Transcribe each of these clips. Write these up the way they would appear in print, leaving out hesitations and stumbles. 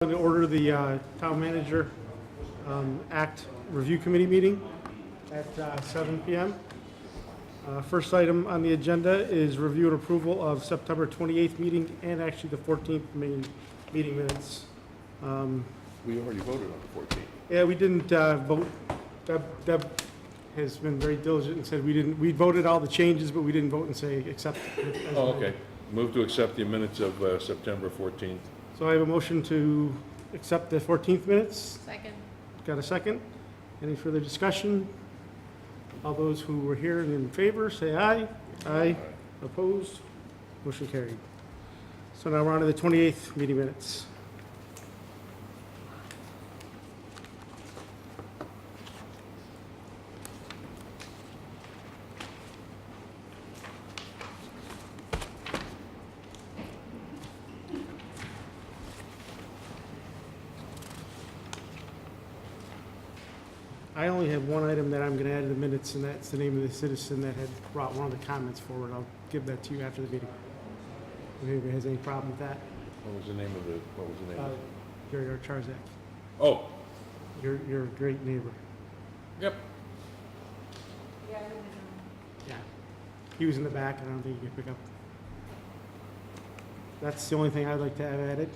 To order the town manager act review committee meeting at 7 p.m. First item on the agenda is review and approval of September 28th meeting and actually the 14th meeting minutes. We already voted on the 14th. Yeah, we didn't vote. Deb has been very diligent and said we voted all the changes, but we didn't vote and say accept. Oh, okay. Move to accept the minutes of September 14th. So I have a motion to accept the 14th minutes. Second. Got a second? Any further discussion? All those who were here and in favor, say aye. Aye. Opposed? Motion carried. So now we're on to the 28th meeting minutes. I only have one item that I'm going to add to the minutes, and that's the name of the citizen that had brought one of the comments forward. I'll give that to you after the meeting. If anybody has any problem with that, What was the name of it? Gary Charzak, Oh, your great neighbor. yep. Yeah. He was in the back, and I don't think you can pick up. That's the only thing I'd like to have added.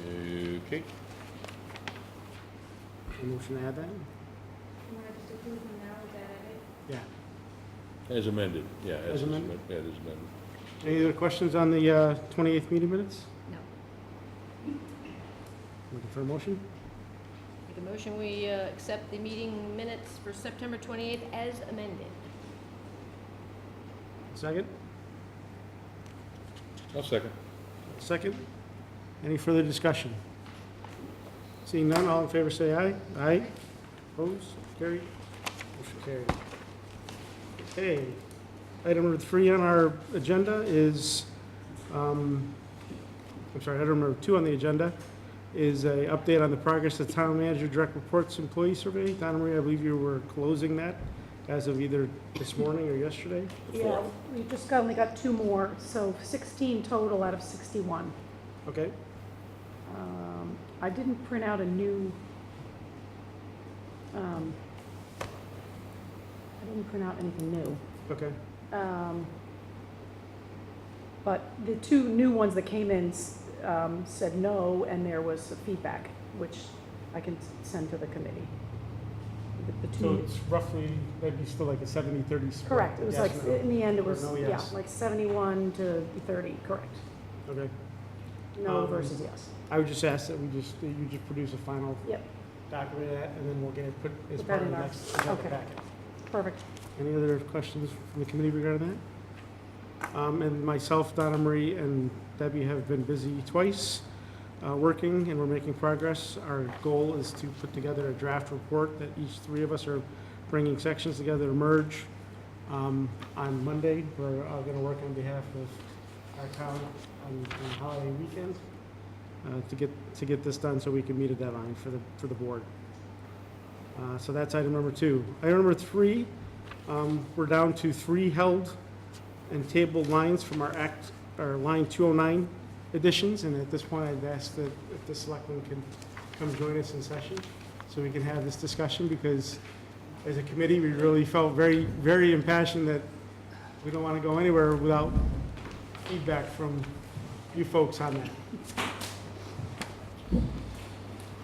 Okay. A motion to add that? You want to just approve them now, is that it? Yeah. As amended, yeah. As amended? Yeah, as amended. Any other questions on the 28th meeting minutes? No. Looking for a motion? Make a motion, we accept the meeting minutes for September 28th as amended. Second? I'll second. Second? Any further discussion? Seeing none, all in favor say aye. Aye. Opposed? Carried? Motion carried. Okay. Item number 3 on our agenda is, item number 2 on the agenda is a update on the progress of the town manager direct reports employee survey. Donna Marie, I believe you were closing that as of either this morning or yesterday. Yeah, we just only got 2 more, so 16 total out of 61. Okay? I didn't print out a new, I didn't print out anything new. Okay. But the 2 new ones that came in said no, and there was feedback, which I can send to the committee. The So 2, it's roughly, maybe still like a 70-30 split? correct, it was yes, like, no? in the end, it Or was, no, yeah, yes? like 71 to 30, correct. Okay. No versus yes. I would just ask that you just produce a final Yep, document of that, and then we'll get it put as Put part that of the in our- next agenda okay. packet. perfect. Any other questions from the committee regarding that? And myself, Donna Marie, and Debbie have been busy twice, working, and we're making progress. Our goal is to put together a draft report that each 3 of us are bringing sections together to merge. On Monday, we're going to work on behalf of our town on holiday weekend to get this done so we can meet a deadline for the board. So that's item number 2. Item number 3, we're down to 3 held and tabled lines from our line 209 editions, and at this point, I'd ask that if the selectmen can come join us in session so we can have this discussion, because as a committee, we really felt very, very impassioned that we don't want to go anywhere without feedback from you folks on that.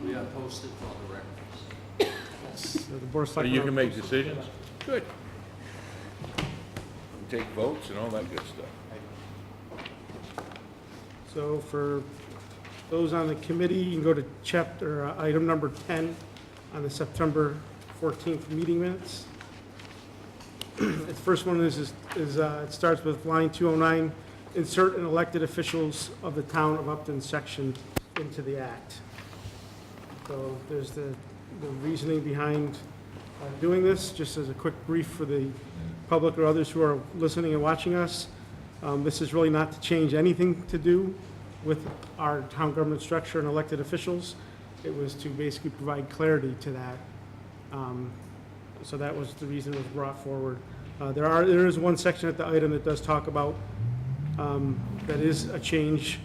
We are posted for the records. So the board of So selectmen you are- can make decisions? Good. Take votes and all that good stuff. So for those on the committee, you can go to item number 10 on the September 14th meeting minutes. The first one is it starts with line 209, insert an elected officials of the town of Upton section into the act. So there's the reasoning behind doing this, just as a quick brief for the public or others who are listening and watching us. This is really not to change anything to do with our town government structure and elected officials. It was to basically provide clarity to that. So that was the reason it was brought forward. There is one section at the item that does talk about, that is a change,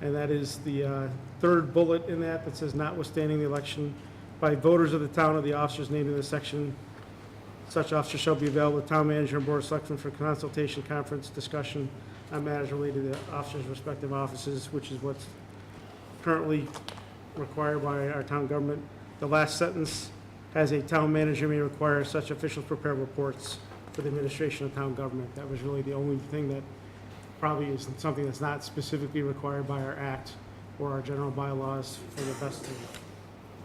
and that is the third bullet in that says notwithstanding the election by voters of the town or the officers named in this section, such officer shall be available to town manager and board of selectmen for consultation, conference, discussion on matters related to the officers' respective offices, which is what's currently required by our town government. The last sentence has a town manager may require such officials prepare reports for the administration of town government. That was really the only thing that probably is something that's not specifically required by our act or our general bylaws for the best of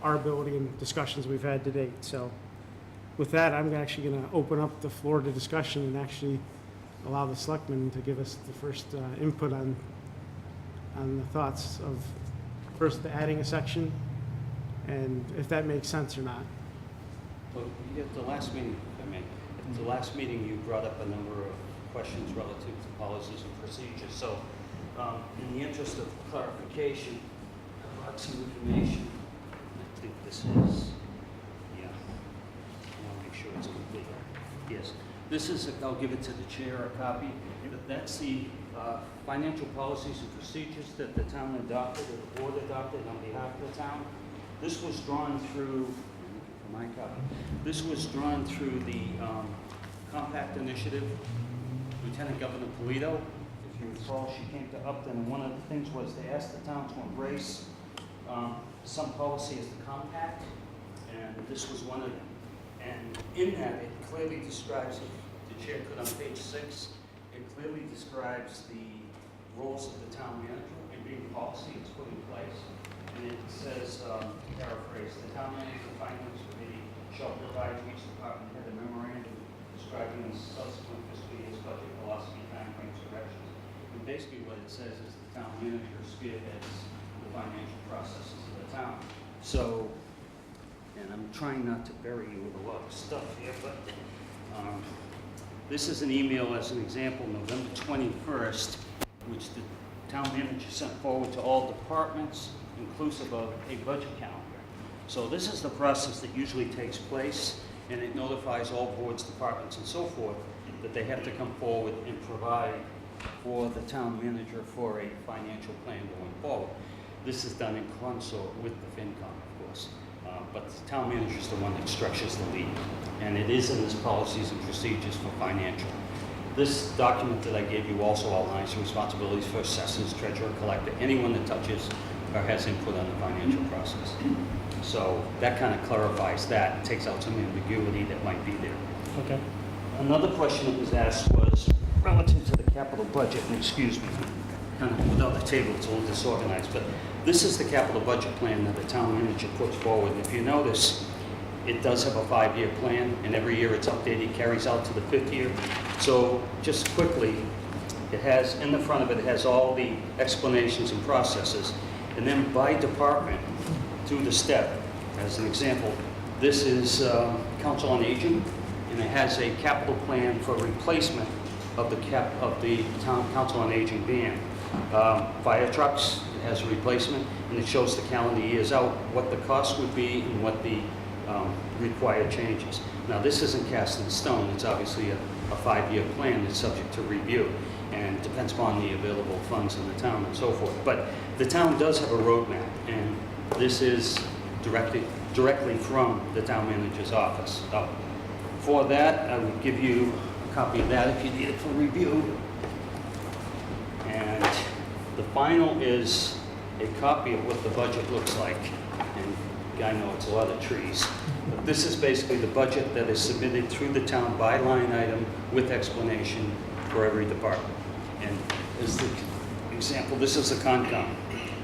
our ability and discussions we've had to date. So with that, I'm actually going to open up the floor to discussion and actually allow the selectmen to give us the first input on the thoughts of first adding a section and if that makes sense or not. Well, at the last meeting, at the last meeting, you brought up a number of questions relative to policies and procedures. So, in the interest of clarification, I brought some information. I think this is, yeah. I want to make sure it's complete. Yes. This is, I'll give it to the chair, a copy. That's the financial policies and procedures that the town adopted, or the board adopted on behalf of the town. This was drawn through, for my copy, this was drawn through the Compact Initiative. Lieutenant Governor Polito, if you recall, she came to Upton, and one of the things was they asked the town to embrace some policy as the compact, and this was one of them. And in that, it clearly describes, if the chair could on page 6, it clearly describes the roles of the town manager and being policy it's put in place. And it says, paraphrase, the town manager and finance committee shall provide to each department head a memorandum describing the subsequent fiscal year's budget philosophy, timeframes, directions. And basically what it says is the town manager spearheads the financial processes of the town. So, and I'm trying not to bury you with a lot of stuff here, but this is an email as an example, November 21st, which the town manager sent forward to all departments, inclusive of a budget calendar. So this is the process that usually takes place, and it notifies all boards, departments, and so forth that they have to come forward and provide for the town manager for a financial plan going forward. This is done in consort with the FinCom, of course. But the town manager is the one that structures the lead, and it is in this policies and procedures for financial. This document that I gave you also outlines the responsibilities for assessors, treasurer, collector, anyone that touches or has input on the financial process. So that kind of clarifies that, takes out some ambiguity that might be there. Okay. Another question that was asked was relative to the capital budget, and excuse me, kind of without the table, it's a little disorganized, but this is the capital budget plan that the town manager puts forward. And if you notice, it does have a 5-year plan, and every year it's updated, carries out to the 5th year. So just quickly, it has, in the front of it, it has all the explanations and processes. And then by department, through the step, as an example, this is Council on Aging, and it has a capital plan for replacement of the town Council on Aging van. Fire trucks, it has a replacement, and it shows the calendar years out what the cost would be and what the required changes. Now, this isn't cast in stone. It's obviously a 5-year plan that's subject to review and depends upon the available funds in the town and so forth. But the town does have a roadmap, and this is directly from the town manager's office. For that, I would give you a copy of that if you need it for review. And the final is a copy of what the budget looks like. And I know it's a lot of trees, but this is basically the budget that is submitted through the town by line item with explanation for every department. And as the example, this is the Concom,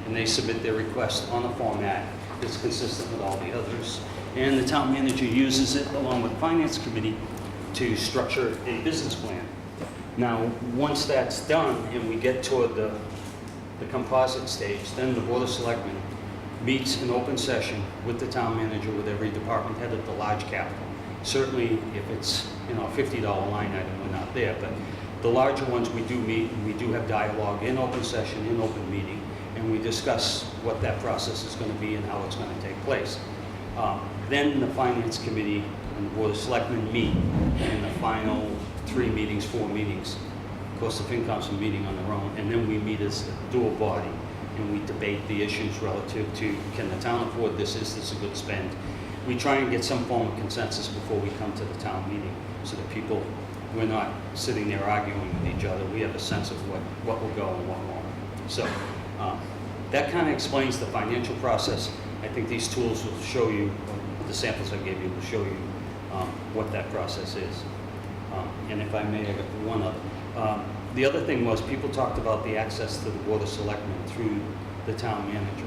and they submit their request on a format that's consistent with all the others. And the town manager uses it along with the Finance Committee to structure a business plan. Now, once that's done and we get toward the composite stage, then the Board of Selectmen meets in open session with the town manager, with every department head at the large capital. Certainly, if it's, you know, a $50 line item, we're not there, but the larger ones we do meet, and we do have dialogue in open session, in open meeting, and we discuss what that process is going to be and how it's going to take place. Then the Finance Committee and the Board of Selectmen meet in the final 4 meetings. Of course, the FinCom's a meeting on their own, and then we meet as a dual body and we debate the issues relative to, can the town afford this, is this a good spend? We try and get some form of consensus before we come to the town meeting, so that people, we're not sitting there arguing with each other. We have a sense of what will go and what won't. So that kind of explains the financial process. I think these tools will show you, the samples I gave you will show you what that process is. And if I may, I got one other. The other thing was, people talked about the access to the Board of Selectmen through the town manager.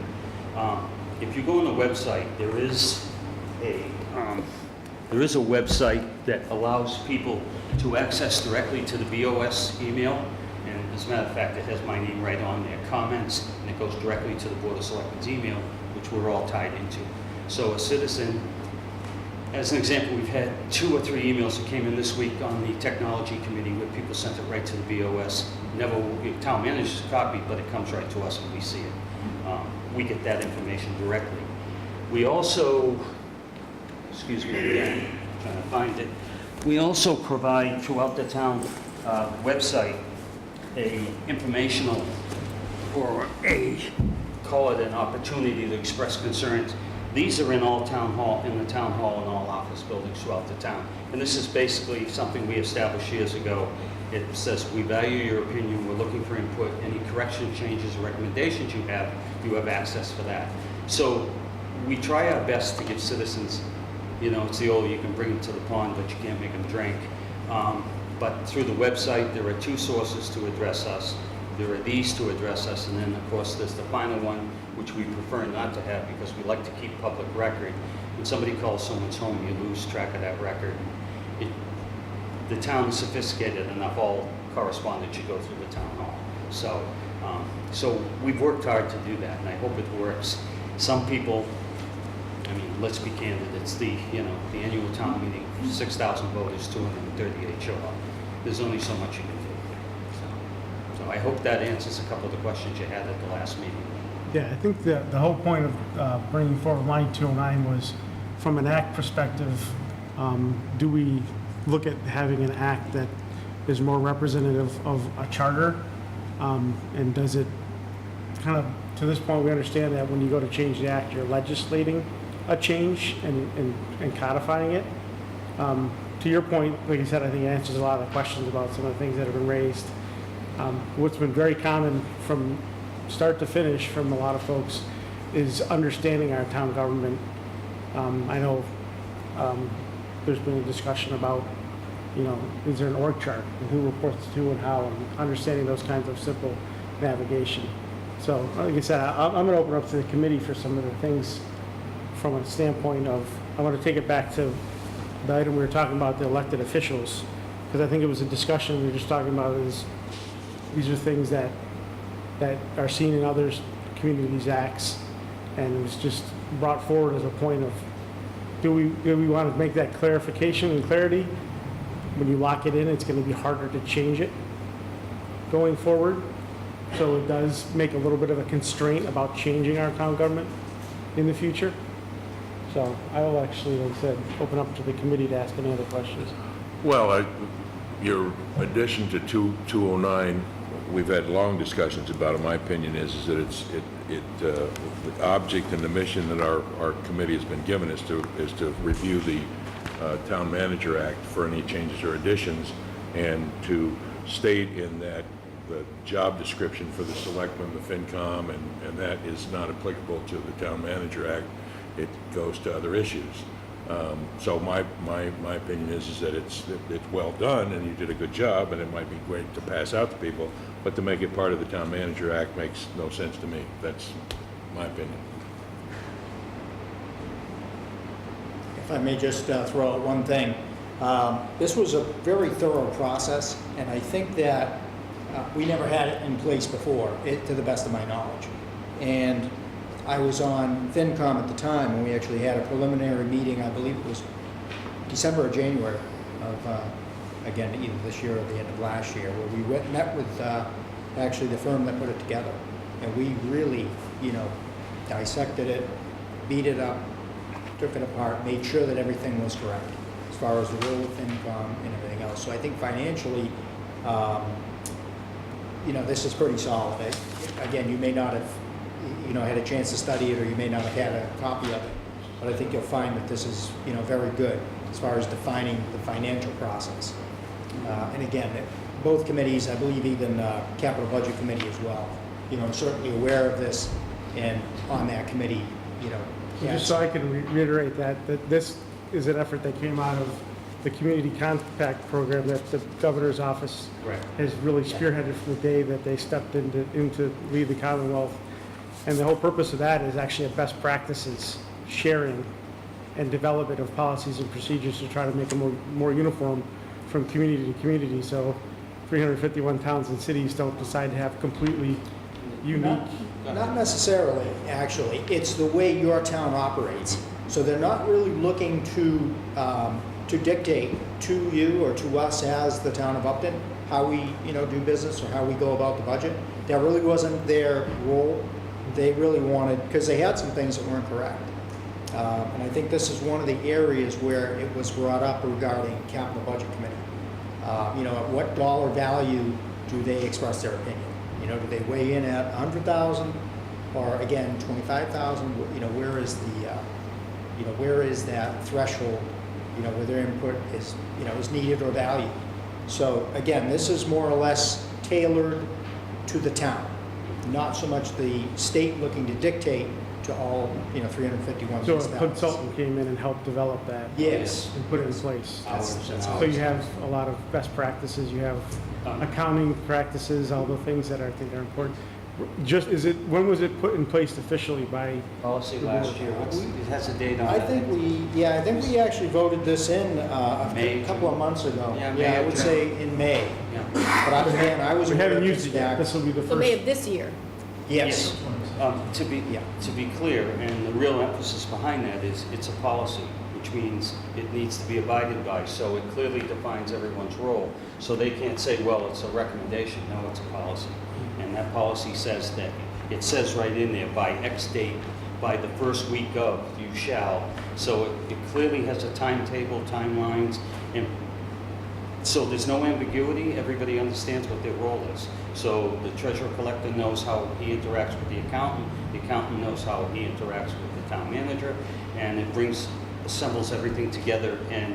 If you go on the website, there is a website that allows people to access directly to the BOS email. And as a matter of fact, it has my name right on there, comments, and it goes directly to the Board of Selectmen's email, which we're all tied into. So a citizen, as an example, we've had 2 or 3 emails that came in this week on the technology committee where people sent it right to the BOS. Never, town manager's copy, but it comes right to us and we see it. We get that information directly. We also, excuse me again, trying to find it. We also provide throughout the town website a informational, or call it an opportunity to express concerns. These are in the town hall and all office buildings throughout the town. And this is basically something we established years ago. It says, we value your opinion, we're looking for input, any correction, changes, or recommendations you have access for that. So we try our best to give citizens, it's the old, you can bring them to the pond, but you can't make them drink. But through the website, there are 2 sources to address us. There are these to address us, and then of course there's the final one, which we prefer not to have because we like to keep public record. When somebody calls someone's home, you lose track of that record. The town is sophisticated enough, all correspondence should go through the town hall. So we've worked hard to do that, and I hope it works. Some people, let's be candid, it's the annual town meeting, 6,000 voters, 238 show up. There's only so much you can do. So I hope that answers a couple of the questions you had at the last meeting. Yeah, I think the whole point of bringing forward line 209 was, from an act perspective, do we look at having an act that is more representative of a charter? And does it kind of, to this point, we understand that when you go to change the act, you're legislating a change and codifying it. To your point, like I said, I think it answers a lot of the questions about some of the things that have been raised. What's been very common from start to finish from a lot of folks is understanding our town government. I know there's been a discussion about, is there an org chart and who reports to who and how, and understanding those kinds of simple navigation. So, like I said, I'm going to open up to the committee for some of the things from a standpoint of, I want to take it back to the item we were talking about, the elected officials, because I think it was a discussion we were just talking about is, these are things that are seen in other communities' acts, and it was just brought forward as a point of, do we want to make that clarification and clarity? When you lock it in, it's going to be harder to change it going forward. So it does make a little bit of a constraint about changing our town government in the future. So I will actually, like I said, open up to the committee to ask any other questions. Well, your addition to 209, we've had long discussions about it. My opinion is that the object and the mission that our committee has been given is to review the Town Manager Act for any changes or additions, and to state in that the job description for the selectmen, the FinCom, and that is not applicable to the Town Manager Act. It goes to other issues. So my opinion is that it's well done, and you did a good job, and it might be great to pass out to people, but to make it part of the Town Manager Act makes no sense to me. That's my opinion. If I may just throw out one thing. This was a very thorough process, and I think that we never had it in place before, to the best of my knowledge. And I was on FinCom at the time, and we actually had a preliminary meeting, I believe it was December or January of, again, either this year or the end of last year, where we met with actually the firm that put it together. And we really, dissected it, beat it up, took it apart, made sure that everything was correct as far as the role of FinCom and everything else. So I think financially, this is pretty solid. Again, you may not have you know, had a chance to study it, or you may not have had a copy of it. But I think you'll find that this is, you know, very good as far as defining the financial process. And again, both committees, I believe even Capital Budget Committee as well, you know, certainly aware of this, and on that committee, you know. So just so I can reiterate that this is an effort that came out of the Community Compact Program that the governor's office Correct. has really spearheaded from the day that they stepped into lead the Commonwealth. And the whole purpose of that is actually a best practices sharing and development of policies and procedures to try to make them more uniform from community to community. So 351 towns and cities don't decide to have completely unique. Not necessarily, actually. It's the way your town operates. So they're not really looking to dictate to you or to us as the town of Upton how we, you know, do business or how we go about the budget. That really wasn't their role. They really wanted, because they had some things that weren't correct. And I think this is one of the areas where it was brought up regarding Capital Budget Committee. You know, at what dollar value do they express their opinion? You know, do they weigh in at 100,000 or again 25,000? You know, where is the, you know, where is that threshold? You know, where their input is, you know, is needed or valued. So again, this is more or less tailored to the town, not so much the state looking to dictate to all, you know, 351 So a municipalities. consultant came in and helped develop that Yes. and put it in place. Hours and So hours. you have a lot of best practices, you have accounting practices, all the things that I think are important. Just, when was it put in place officially by? Policy The last board. year, it has a date on it. I think I think we actually voted this in May, a couple of months ago. Yeah, May I or would June. say in May. Yeah. But I was We aware haven't of used this it yet, back. this will be the So May first. of this year. Yes. To be clear, and the real emphasis behind that is it's a policy, which means it needs to be abided by. So it clearly defines everyone's role. So they can't say, well, it's a recommendation. No, it's a policy. And that policy says that, it says right in there, by X date, by the first week of, you shall. So it clearly has a timetable, timelines, and so there's no ambiguity. Everybody understands what their role is. So the treasurer collector knows how he interacts with the accountant knows how he interacts with the town manager, and it assembles everything together and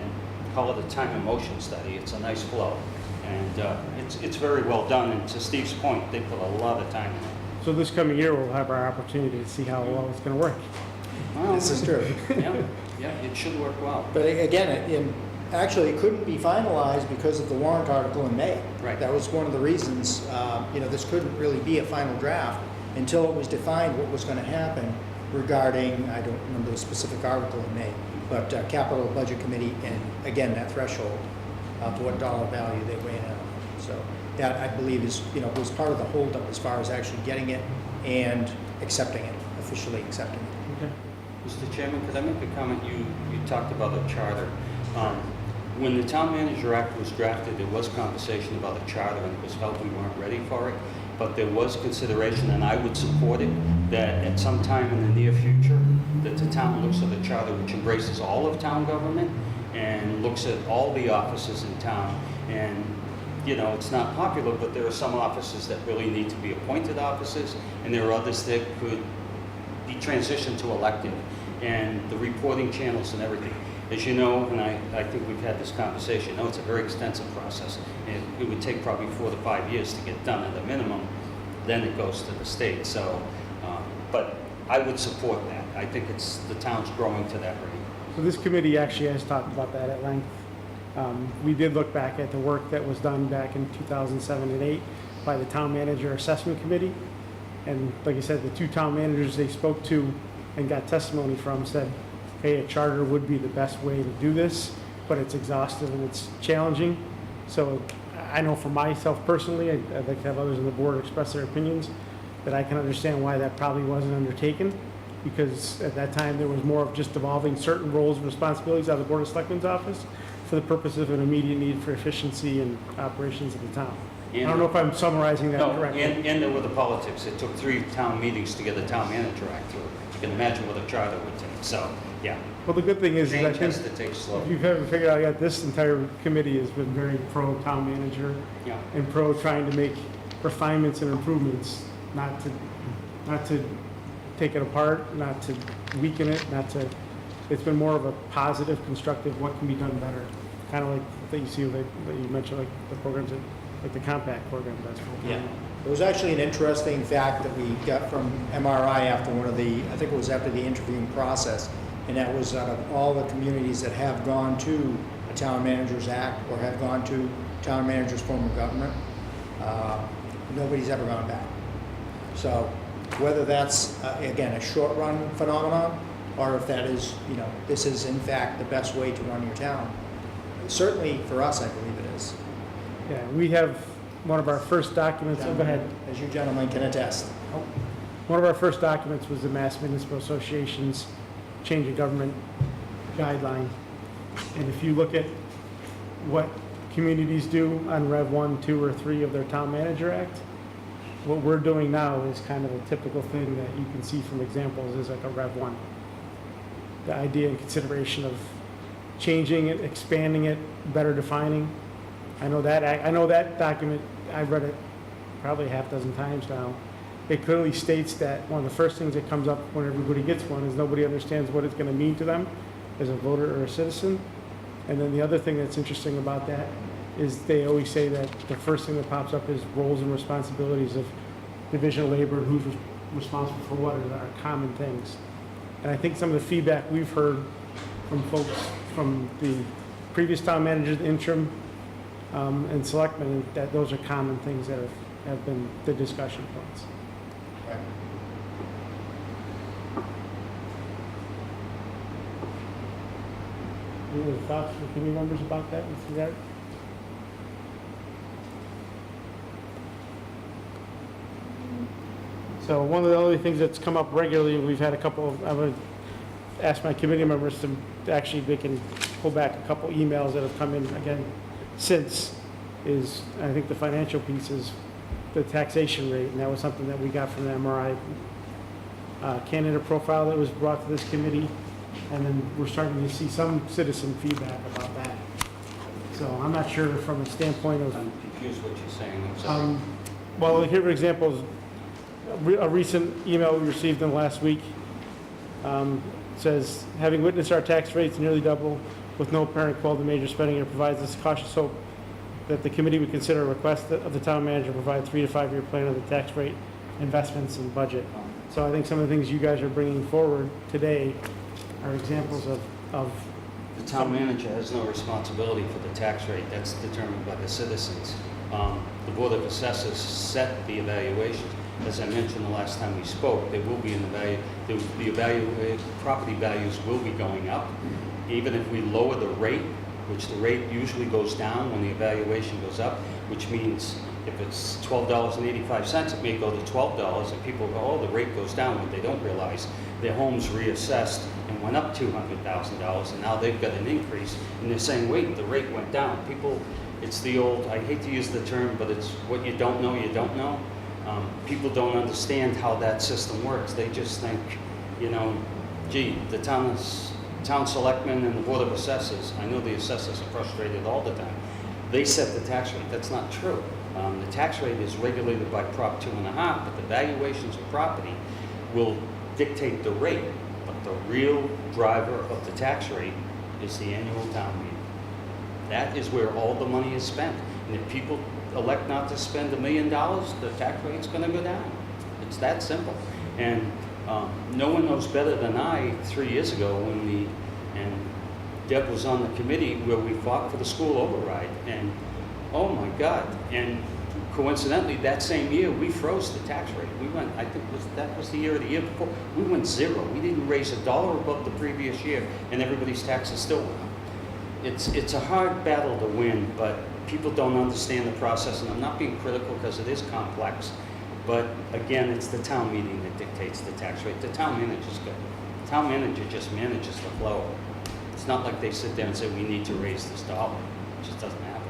call it a time and motion study. It's a nice flow. And it's very well done, and to Steve's point, they put a lot of time in it. So this coming year, we'll have our opportunity to see how well it's gonna work. Well, This is true. yeah, it should work well. But again, actually, it couldn't be finalized because of the warrant article in May. Right. That was one of the reasons, you know, this couldn't really be a final draft until it was defined what was going to happen regarding, I don't remember the specific article in May, but Capital Budget Committee, and again, that threshold to what dollar value they weigh in on. So that, I believe, is, you know, was part of the holdup as far as actually getting it and accepting it, officially accepting it. Okay. Mr. Chairman, could I make a comment? You talked about a charter. When the Town Manager Act was drafted, there was conversation about a charter, and it was felt we weren't ready for it. But there was consideration, and I would support it, that at some time in the near future, that the town looks at a charter which embraces all of town government and looks at all the offices in town. And, you know, it's not popular, but there are some offices that really need to be appointed offices, and there are others that could be transitioned to elected, and the reporting channels and everything. As you know, and I think we've had this conversation, it's a very extensive process. And it would take probably 4 to 5 years to get done at a minimum. Then it goes to the state. So, but I would support that. I think the town's growing to that rate. So this committee actually has talked about that at length. We did look back at the work that was done back in 2007 and 8 by the Town Manager Assessment Committee. And like I said, the two town managers they spoke to and got testimony from said, hey, a charter would be the best way to do this, but it's exhaustive and it's challenging. So I know for myself personally, I'd like to have others on the board express their opinions, that I can understand why that probably wasn't undertaken, because at that time there was more of just devolving certain roles and responsibilities out of the Board of Selectmen's office for the purpose of an immediate need for efficiency and operations of the town. I don't know if I'm summarizing that No, correctly. and there were the politics. It took 3 town meetings to get the Town Manager Act through. You can imagine what a charter would take. So, yeah, Well, the good thing is, I change think, has to take slow. if you haven't figured out yet, this entire committee has been very pro town manager Yeah. and pro trying to make refinements and improvements, not to take it apart, not to weaken it, it's been more of a positive, constructive, what can be done better. Kind of like that you see, that you mentioned, like the programs, like the compact program, that's what. Yeah. It was actually an interesting fact that we got from MRI after one of the, I think it was after the interviewing process, and that was out of all the communities that have gone to a Town Managers Act or have gone to town managers form of government, nobody's ever gone back. So whether that's, again, a short-run phenomenon, or if that is, this is in fact the best way to run your town, certainly for us, I believe it is. Yeah, we have one of our first documents, go ahead. As you gentlemen can attest. One of our first documents was the Mass Municipal Association's change in government guideline. And if you look at what communities do on Rev 1, 2, or 3 of their Town Manager Act, what we're doing now is kind of a typical thing that you can see from examples is like a Rev 1. The idea and consideration of changing it, expanding it, better defining. I know that document, I've read it probably a half dozen times now. It clearly states that one of the first things that comes up when everybody gets one is nobody understands what it's going to mean to them as a voter or a citizen. And then the other thing that's interesting about that is they always say that the first thing that pops up is roles and responsibilities of division of labor and who's responsible for what are common things. And I think some of the feedback we've heard from folks from the previous town managers, the interim, and selectmen, that those are common things that have been the discussion points. Any other thoughts from committee members about that with regard? So one of the other things that's come up regularly, we've had a couple of, I would ask my committee members to actually, they can pull back a couple emails that have come in again since, is, I think the financial piece is the taxation rate, and that was something that we got from the MRI candidate profile that was brought to this committee, and then we're starting to see some citizen feedback about that. So I'm not sure from a standpoint of, I'm confused what you're saying, I'm sorry. well, here for example, a recent email we received in the last week says, having witnessed our tax rates nearly double with no apparent call to major spending, it provides us cautious hope that the committee would consider a request of the town manager to provide a 3 to 5 year plan of the tax rate, investments, and budget. So I think some of the things you guys are bringing forward today are examples of The town manager has no responsibility for the tax rate, that's determined by the citizens. The Board of Assessors set the evaluations. As I mentioned the last time we spoke, there will be property values will be going up. Even if we lower the rate, which the rate usually goes down when the evaluation goes up, which means if it's $12.85, it may go to $12, and people go, oh, the rate goes down. What they don't realize, their home's reassessed and went up $200,000, and now they've got an increase, and they're saying, wait, the rate went down. People, it's the old, I hate to use the term, but it's what you don't know, you don't know. People don't understand how that system works. They just think, gee, the town selectmen and the Board of Assessors, I know the assessors are frustrated all the time, they set the tax rate. That's not true. The tax rate is regulated by Prop 2.5, but the valuations of property will dictate the rate. But the real driver of the tax rate is the annual town meeting. That is where all the money is spent. And if people elect not to spend $1 million, the tax rate's going to go down. It's that simple. And no one knows better than I 3 years ago and Deb was on the committee where we fought for the school override. And oh my God. And coincidentally, that same year, we froze the tax rate. We went, I think that was the year or the year before, we went zero. We didn't raise $1 above the previous year, and everybody's taxes still went up. It's a hard battle to win, but people don't understand the process, and I'm not being critical because it is complex, but again, it's the town meeting that dictates the tax rate. The town manager's good. The town manager just manages the flow. It's not like they sit there and say, we need to raise this dollar. It just doesn't happen.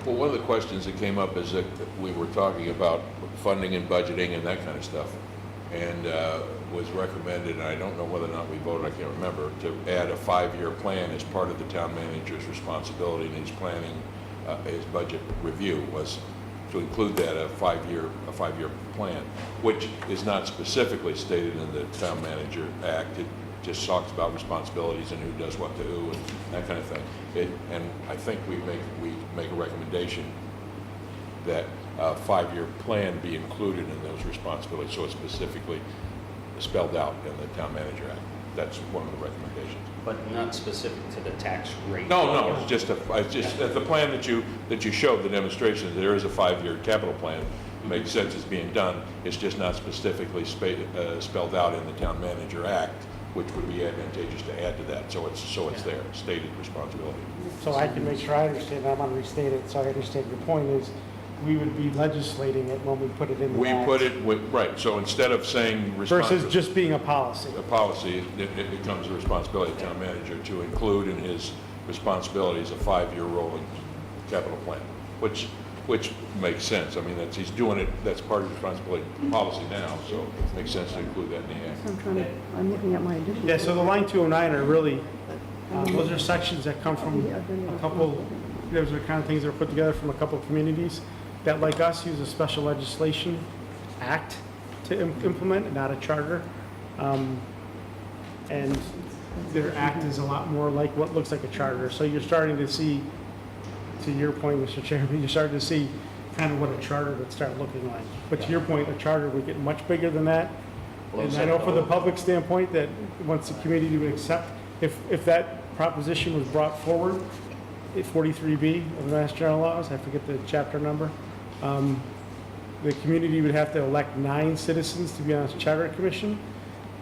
Well, one of the questions that came up is that we were talking about funding and budgeting and that kind of stuff, and was recommended, and I don't know whether or not we voted, I can't remember, to add a 5-year plan as part of the town manager's responsibility in his planning, his budget review was to include that, a five-year plan, which is not specifically stated in the Town Manager Act. It just talks about responsibilities and who does what to who and that kind of thing. And I think we make a recommendation that a five-year plan be included in those responsibilities, so it's specifically spelled out in the Town Manager Act. That's one of the recommendations. But not specific to the tax rate. No, it's just the plan that you showed, the demonstration, that there is a five-year capital plan, makes sense, it's being done. It's just not specifically spelled out in the Town Manager Act, which would be advantageous to add to that. So it's there, stated responsibility. So I can make sure I understand, I'm gonna restate it, so I understand your point is, we would be legislating it when we put it in the We act. put it with, right, so instead of saying Versus just being a policy. a policy, it becomes a responsibility of the town manager to include in his responsibilities a five-year rolling capital plan, which makes sense. I mean, he's doing it, that's part of the responsibility policy now, so it makes sense to include that in the act. I'm looking at my additional. Yeah, so the line 209 are really, those are sections that come from a couple, those are kind of things that are put together from a couple of communities that, like us, use a special legislation act to implement, not a charter. And their act is a lot more like what looks like a charter. So you're starting to see, to your point, Mr. Chairman, you're starting to see kind of what a charter would start looking like. But to your point, a charter would get much bigger than that. And I know for the public standpoint that once the community would accept, if that proposition was brought forward, 43B of the Mass General Laws, I forget the chapter number, the community would have to elect 9 citizens to be on a charter commission,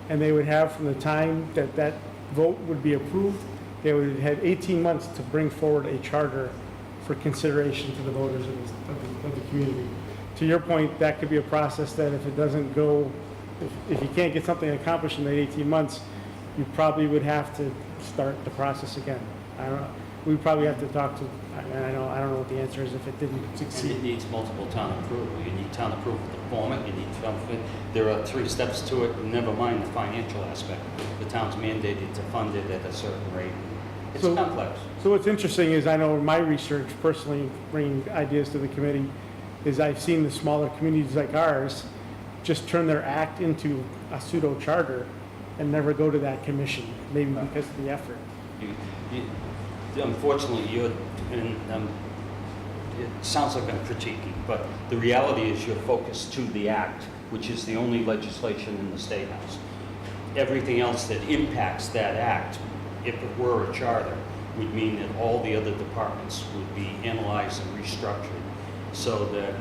and they would have, from the time that that vote would be approved, they would have 18 months to bring forward a charter for consideration to the voters of the community. To your point, that could be a process that if it doesn't go, if you can't get something accomplished in that 18 months, you probably would have to start the process again. I don't know. We probably have to talk to, and I don't know what the answer is if it didn't And succeed. it needs multiple town approval. You need town approval to form it, you need town, there are 3 steps to it, never mind the financial aspect. The town's mandated to fund it at a certain rate. It's So- complex. So what's interesting is I know in my research, personally bringing ideas to the committee, is I've seen the smaller communities like ours just turn their act into a pseudo charter and never go to that commission, maybe because of the effort. Unfortunately, and it sounds like I'm critiquing, but the reality is you're focused to the act, which is the only legislation in the State House. Everything else that impacts that act, if it were a charter, would mean that all the other departments would be analyzed and restructured so that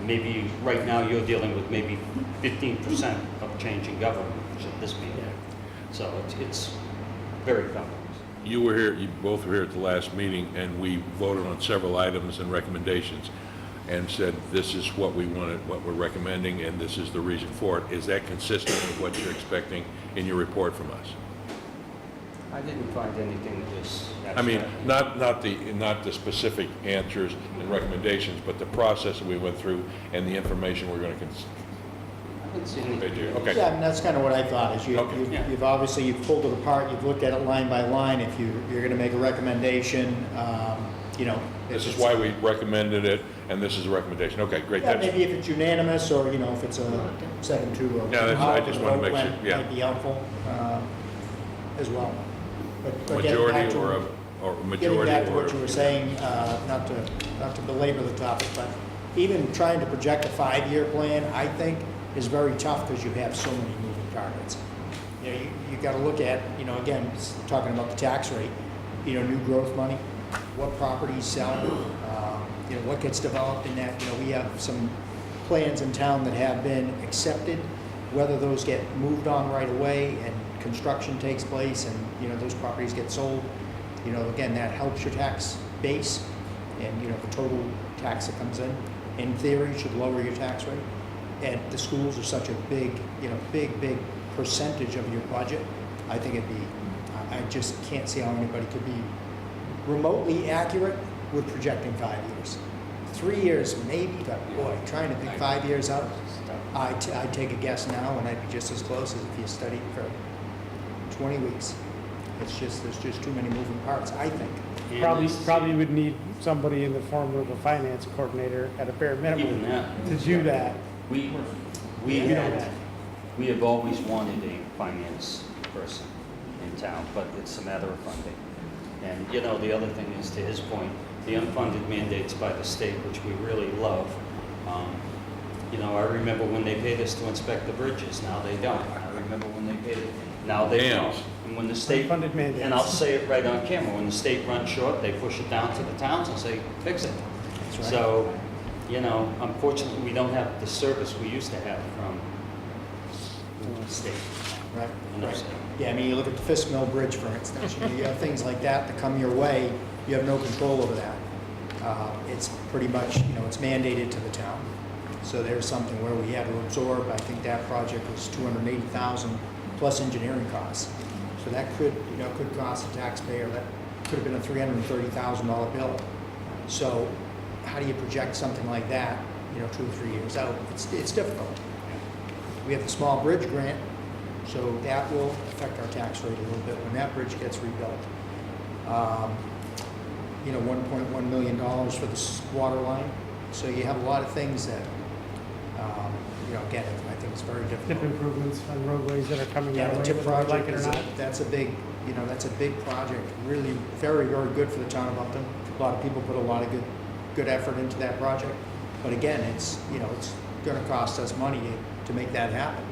maybe right now you're dealing with maybe 15% of change in government should this be it. So it's very complex. You were here, you both were here at the last meeting, and we voted on several items and recommendations and said, this is what we wanted, what we're recommending, and this is the reason for it. Is that consistent with what you're expecting in your report from us? I didn't find anything that was I mean, abstract. not the specific answers and recommendations, but the process that we went through and the information we're going to I didn't see anything. Okay. Yeah, and that's kind of what I thought, is Okay. you've obviously, you've pulled it apart, you've looked at it line by line. If you're going to make a recommendation, you know. This is why we recommended it, and this is a recommendation. Okay, great. Yeah, That's- maybe if it's unanimous, or, you know, if it's a 7-2 or. Yeah, that's- I however just the wanna vote make sure- went, yeah. Might be helpful, as well. But getting Majority back to- or a Getting majority back to or... what you were saying, not to belabor the topic, but even trying to project a 5-year plan, I think, is very tough because you have so many moving targets. You know, you got to look at, you know, again, talking about the tax rate, you know, new growth money, what properties sell, you know, what gets developed in that. You know, we have some plans in town that have been accepted, whether those get moved on right away and construction takes place and, you know, those properties get sold. You know, again, that helps your tax base and, you know, the total tax that comes in theory, should lower your tax rate. And the schools are such a big, you know, big percentage of your budget. I think it'd be, I just can't see how anybody could be remotely accurate with projecting 5 years. 3 years, maybe, but boy, trying to pick 5 years out, I'd take a guess now and I'd be just as close as if you studied for 20 weeks. It's just, there's just too many moving parts, I think. And Probably, this- probably would need somebody in the form of a finance coordinator at a bare Even minimum that. to do that. We We don't have. we have always wanted a finance person in town, but it's a matter of funding. And, you know, the other thing is, to his point, the unfunded mandates by the state, which we really love. You know, I remember when they paid us to inspect the bridges, now they don't. I remember when they paid it, now they don't. Dams. And when the state, Unfunded mandates. and I'll say it right on camera, when the state runs short, they push it down to the towns and say, fix it. That's right. So, you know, unfortunately, we don't have the service we used to have from the state. Right, Enough right. said. Yeah, I mean, you look at the Fisk Mill Bridge, for instance, you have things like that that come your way, you have no control over that. It's pretty much, you know, it's mandated to the town. So there's something where we had to absorb, I think that project was 280,000 plus engineering costs. So that could, you know, could cost the taxpayer, that could have been a $330,000 bill. So how do you project something like that, you know, 2 or 3 years out? It's difficult. We have the small bridge grant, so that will affect our tax rate a little bit when that bridge gets rebuilt. You know, $1.1 million for the water line. So you have a lot of things that, you know, again, I think it's very Tip difficult. improvements on roadways that are coming Yeah, our the way, tip whether we like project it or is, not. that's a big, you know, that's a big project. Really very, very good for the town of Upton. A lot of people put a lot of good effort into that project. But again, it's, you know, it's gonna cost us money to make that happen.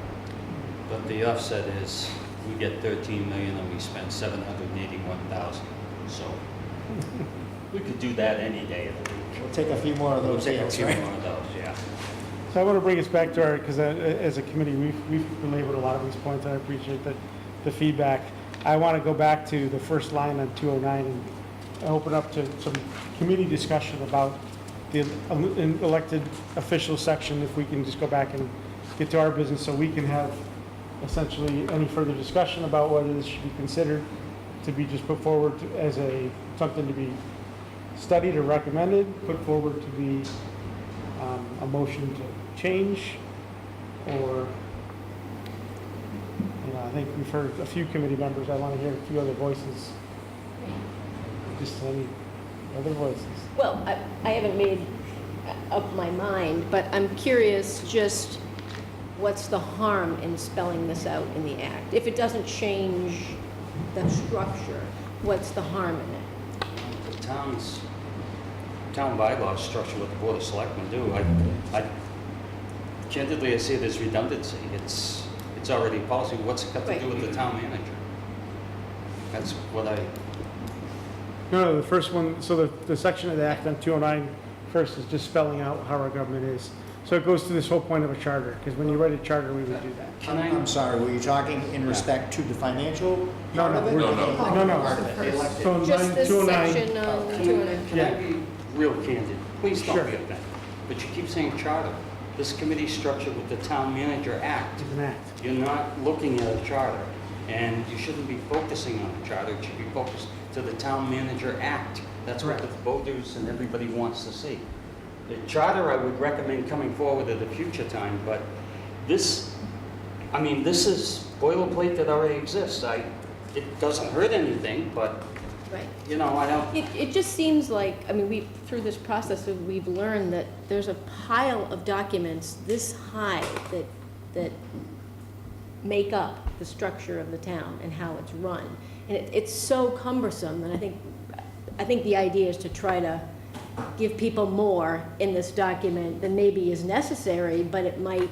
But the offset is, we get 13 million and we spend 781,000. So we could do that any day of the week. We'll take a few more of We'll those take a deals, few right? more of those, yeah. So I want to bring us back to our, because as a committee, we've belabored a lot of these points, and I appreciate the feedback. I want to go back to the first line on 209 and open up to some committee discussion about the elected official section, if we can just go back and get to our business, so we can have essentially any further discussion about whether this should be considered to be just put forward as something to be studied or recommended, put forward to be a motion to change, or, you know, I think we've heard a few committee members, I want to hear a few other voices. Just any other voices. Well, I haven't made up my mind, but I'm curious just what's the harm in spelling this out in the act? If it doesn't change the structure, what's the harm in it? The town bylaws structure what the Board of Selectmen do. Candidly, I see it as redundancy. It's already policy. What's it got to do with the town manager? That's what No, the first one, so the section of the act on 209 first is just spelling out how our government is. So it goes to this whole point of a charter, because when you write a charter, we would do that. Can I'm sorry, were you talking in respect to the financial part of it? No, no. No, no. Part of it, the elected. So Just this 209, section on Can 209. can I be real candid? Please Sure. don't be offended. But you keep saying charter. This committee's structured with the Town Manager Act. is an act. You're not looking at a charter, and you shouldn't be focusing on the charter. It should be focused to the Town Manager Act. That's what the voters and everybody wants to see. The charter, I would recommend coming forward at a future time, but this, I mean, this is boilerplate that already exists. It doesn't hurt anything, but, Right. you know, I don't, It just seems like, I mean, through this process, we've learned that there's a pile of documents this high that make up the structure of the town and how it's run. And it's so cumbersome, and I think the idea is to try to give people more in this document than maybe is necessary, but it might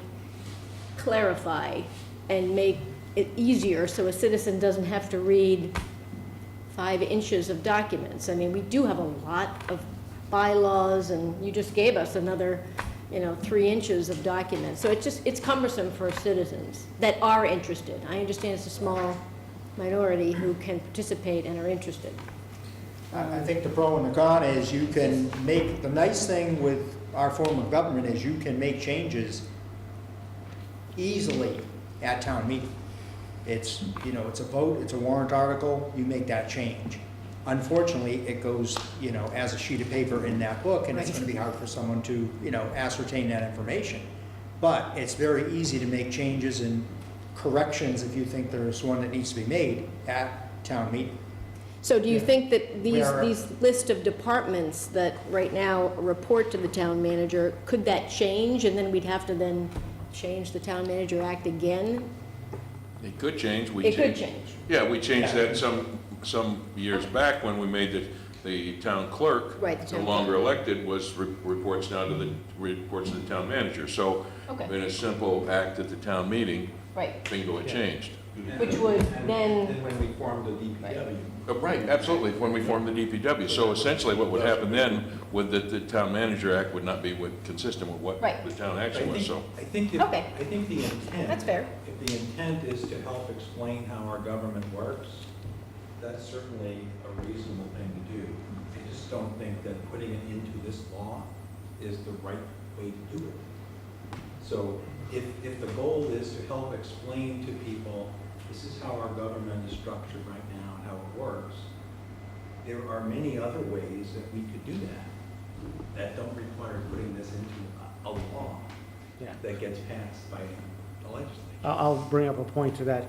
clarify and make it easier so a citizen doesn't have to read 5 inches of documents. I mean, we do have a lot of bylaws, and you just gave us another, 3 inches of documents. So it's cumbersome for citizens that are interested. I understand it's a small minority who can participate and are interested. I think the pro and the con is you can make, the nice thing with our form of government is you can make changes easily at town meeting. It's, it's a vote, it's a warrant article, you make that change. Unfortunately, it goes, as a sheet of paper in that book, and it's Right. gonna be hard for someone to, ascertain that information. But it's very easy to make changes and corrections if you think there's one that needs to be made at town meeting. So do you Yeah. think that Where- these list of departments that right now report to the town manager, could that change? And then we'd have to then change the Town Manager Act again? It could change. We It could changed- change. Yeah, we changed that some years back when we made the town clerk. Right, the No town longer clerk. elected, was reports now to reports to the town manager. So Okay. in a simple act at the town meeting, Right, bingo, it changed. which would then, And when we formed the DPW. Right, absolutely, when we formed the DPW. So essentially what would happen then with the Town Manager Act would not be consistent with what Right. the town I action was, so. think, Okay. I think the intent. That's fair. If the intent is to help explain how our government works, that's certainly a reasonable thing to do. I just don't think that putting it into this law is the right way to do it. So if the goal is to help explain to people, this is how our government is structured right now and how it works, there are many other ways that we could do that don't require putting this into a law Yeah. that gets passed by the legislature. I'll bring up a point to that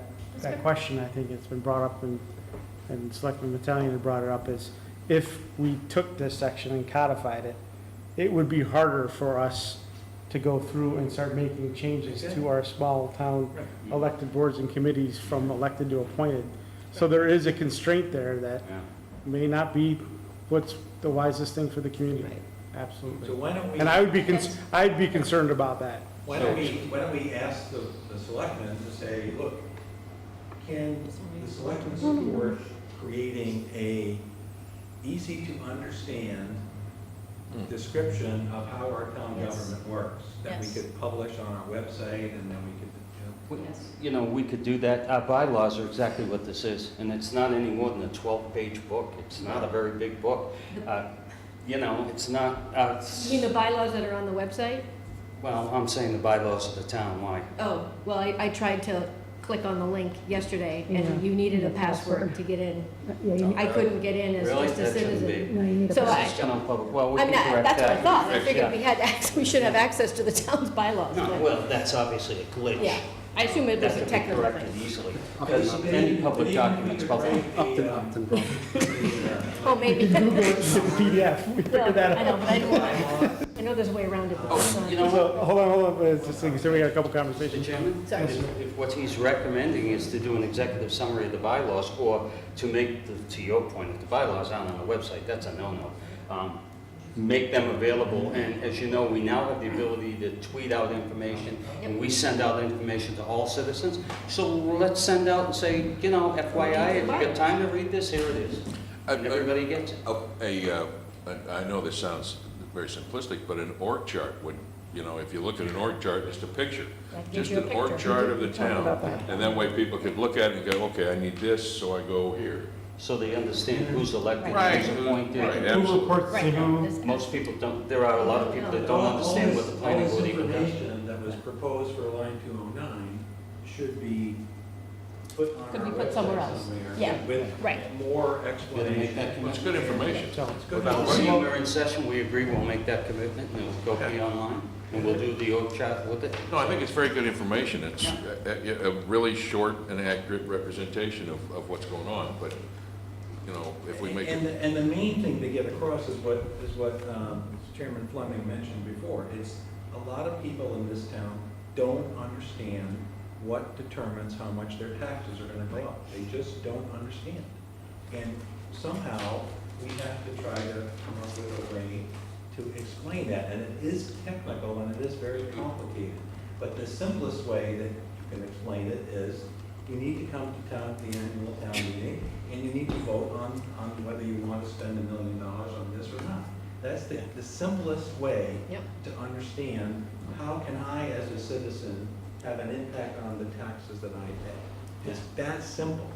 question. I think it's been brought up, and Selectman Battalion had brought it up, is if we took this section and codified it, it would be harder for us to go through and start making changes to our small town elected boards and committees from elected to appointed. So there is a constraint there that Yeah. may not be what's the wisest thing for the community. Right. Absolutely. So why don't we? And I'd be concerned about that. Why don't we ask the selectmen to say, look, can the selectmen support creating a easy to understand description of how our town Yes. government works? That we Yes. could publish on our website and then we could, Yes. You know, we could do that. Our bylaws are exactly what this is, and it's not any more than a 12-page book. It's not a very big book. You know, it's not, you mean the bylaws that are on the website? well, I'm saying the bylaws of the town, why? Oh, well, I tried to click on the link yesterday, Yeah. and you needed a Yeah, password password. to get in. Yeah, you need, I couldn't get in as Really? just a That shouldn't citizen. no, you need a So password. This is done on public, well, we I can mean, correct that. that's what I thought. I Yeah. figured we should have access to the town's bylaws. No, but- well, that's obviously a glitch. Yeah, I assume it was That a could be technical corrected thing. easily. But Because any public document's public. Oh, maybe. PDF, we figured that I know, out. but I know there's a way around it. but it's not. You know So, what, hold on, it's just, so we got a couple Mr. conversations. Chairman? Sorry. If what he's recommending is to do an executive summary of the bylaws, or to make, to your point, if the bylaws aren't on the website, that's a no-no. Make them available, and as you know, we now have the ability to tweet out information, and we send out information to all citizens. So let's send out and say, you know, FYI, if you got time to read this, here it is. And everybody gets it. I know this sounds very simplistic, but an org chart would, you know, if you look at an org chart, just a picture. That gives Just you a an org picture. chart of the Talk about town. that. And that way people could look at it and go, okay, I need this, so I go here. So they understand who's elected, Right. who's appointed. Right. Who Absolutely. reports to Right, who? this- Most people don't, there are a lot of people that don't understand what the planning board even does. All this information that was proposed for line 209 should be put on our Could be put somewhere website else. somewhere Yeah, with right. more Gotta make explanation. that It's commitment. good information. So, It's good. Without- Seeing we're in session, we agree we'll make that commitment, and it'll go be online, and we'll do the org chart with it. No, I think it's very good information. It's a really short and accurate representation of what's going on, but, you know, if we make And it, the main thing to get across is what Chairman Fleming mentioned before. It's a lot of people in this town don't understand what determines how much their taxes are gonna go up. They just don't understand. And somehow, we have to try to come up with a way to explain that. And it is technical and it is very complicated. But the simplest way that you can explain it is, you need to come to town, the annual town meeting, and you need to vote on whether you want to spend $1 million on this or not. That's the simplest way Yep. to understand, how can I, as a citizen, have an impact on the taxes that I pay? It's that simple.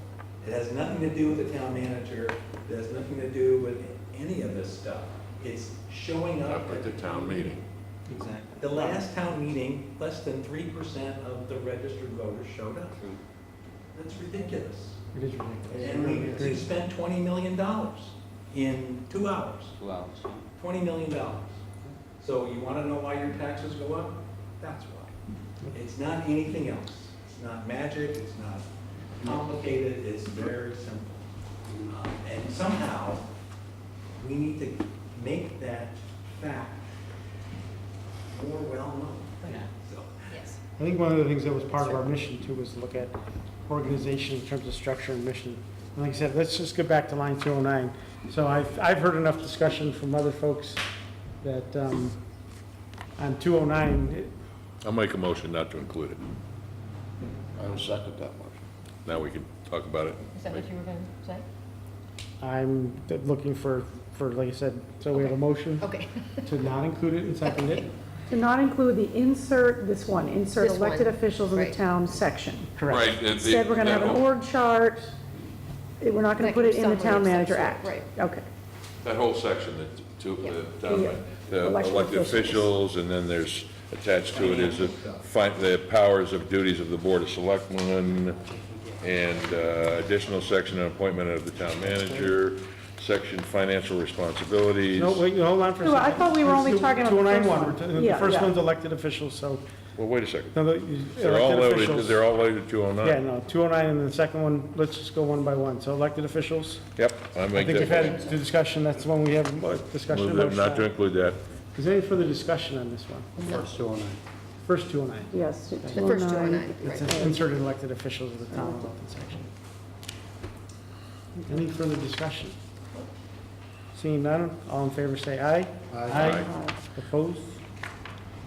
It has nothing to do with the town manager, it has nothing to do with any of this stuff. It's showing up up at the town meeting. Exactly. The last town meeting, less than 3% of the registered voters showed up. That's ridiculous. It is ridiculous. And we spent $20 million in 2 hours. 2 hours. $20 million. So you want to know why your taxes go up? That's why. It's not anything else. It's not magic, it's not complicated, it's very simple. And somehow, we need to make that fact more well-known. So, Yes. I think one of the things that was part of our mission too was look at organization in terms of structure and mission. And like I said, let's just get back to line 209. So I've heard enough discussion from other folks that on 209, I'll make a motion not to include it. I will second that motion. Now we can talk about it. Is that what you were going to say? I'm looking for, like I said, so we have a motion Okay. to not include it and second it. To not include the insert, this one, insert This one, elected officials in the right. town section. Correct. Instead, we're gonna have an org chart. We're not gonna Like put it in the summary town of some manager sort, act. right. Okay. That whole section, Yeah. the Elected elected officials. officials, and then there's, attached to it is the powers of duties of the Board of Selectmen, and additional section on appointment of the town manager, section financial responsibilities. No, wait, hold on for a No, second. I thought we were only talking about the first 209-1. one. The Yeah, first yeah. one's elected officials, so. Well, wait a second. No, the They're all elected loaded, officials. they're all loaded to 209. Yeah, no, 209 and then the second one, let's just go one by one. So elected officials, Yep, I I make think that you've had motion. the discussion, that's the one we have discussion Move about. that not to include that. Is there any further discussion on this one? First 209. First 209. Yes. The first 209, It right. says inserted elected officials of the town of Milton section. Any further discussion? Seeing none, all in favor say aye. Aye. Opposed?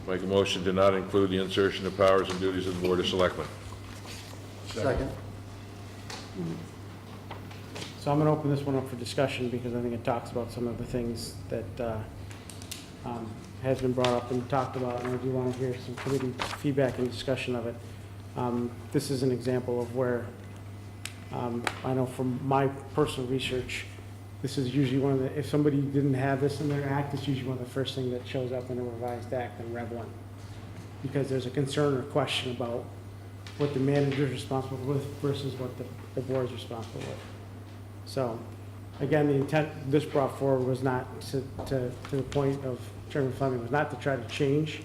Make a motion to not include the insertion of powers and duties of the Board of Selectmen. Second. So I'm going to open this one up for discussion because I think it talks about some of the things that has been brought up and talked about, and I do want to hear some committee feedback and discussion of it. This is an example of where, I know from my personal research, this is usually one of the, if somebody didn't have this in their act, it's usually one of the first things that shows up in a revised act in Rev 1. Because there's a concern or question about what the manager's responsible with versus what the board's responsible with. So, again, the intent this brought forward was not to the point of Chairman Fleming, was not to try to change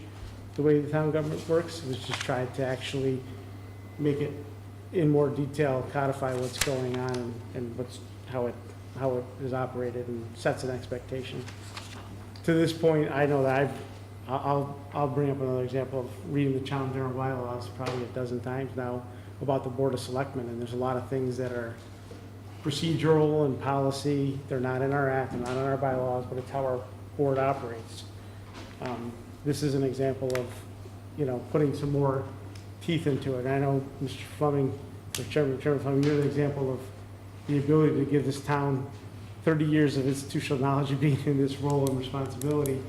the way the town government works. It was just try to actually make it in more detail, codify what's going on and how it is operated and sets an expectation. To this point, I know that I'll bring up another example of reading the town general bylaws probably a dozen times now about the Board of Selectmen, and there's a lot of things that are procedural and policy. They're not in our act, they're not in our bylaws, but it's how our board operates. This is an example of, putting some more teeth into it. I know Mr. Fleming, or Chairman Fleming, you're an example of the ability to give this town 30 years of institutional knowledge of being in this role and responsibility,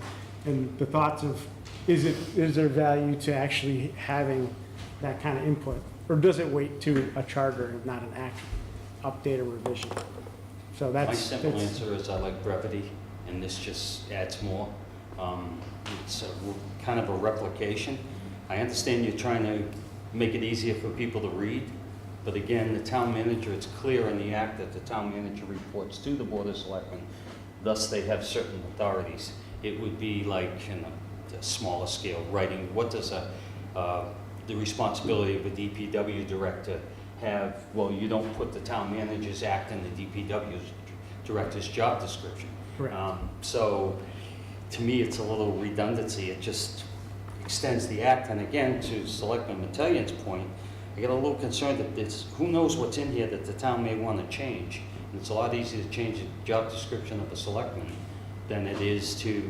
and the thoughts of, is there value to actually having that kind of input? Or does it wait to a charter and not an act, update or revision? So My that's. simple answer is I like brevity, and this just adds more. It's kind of a replication. I understand you're trying to make it easier for people to read, but again, the town manager, it's clear in the act that the town manager reports to the Board of Selectmen, thus they have certain authorities. It would be like in a smaller scale, writing, what does the responsibility of a DPW director have? Well, you don't put the town manager's act in the DPW director's job description. Correct. So, to me, it's a little redundancy. It just extends the act. And again, to Selectman Mattelion's point, I get a little concerned that who knows what's in here that the town may want to change. And it's a lot easier to change the job description of a selectman than it is to,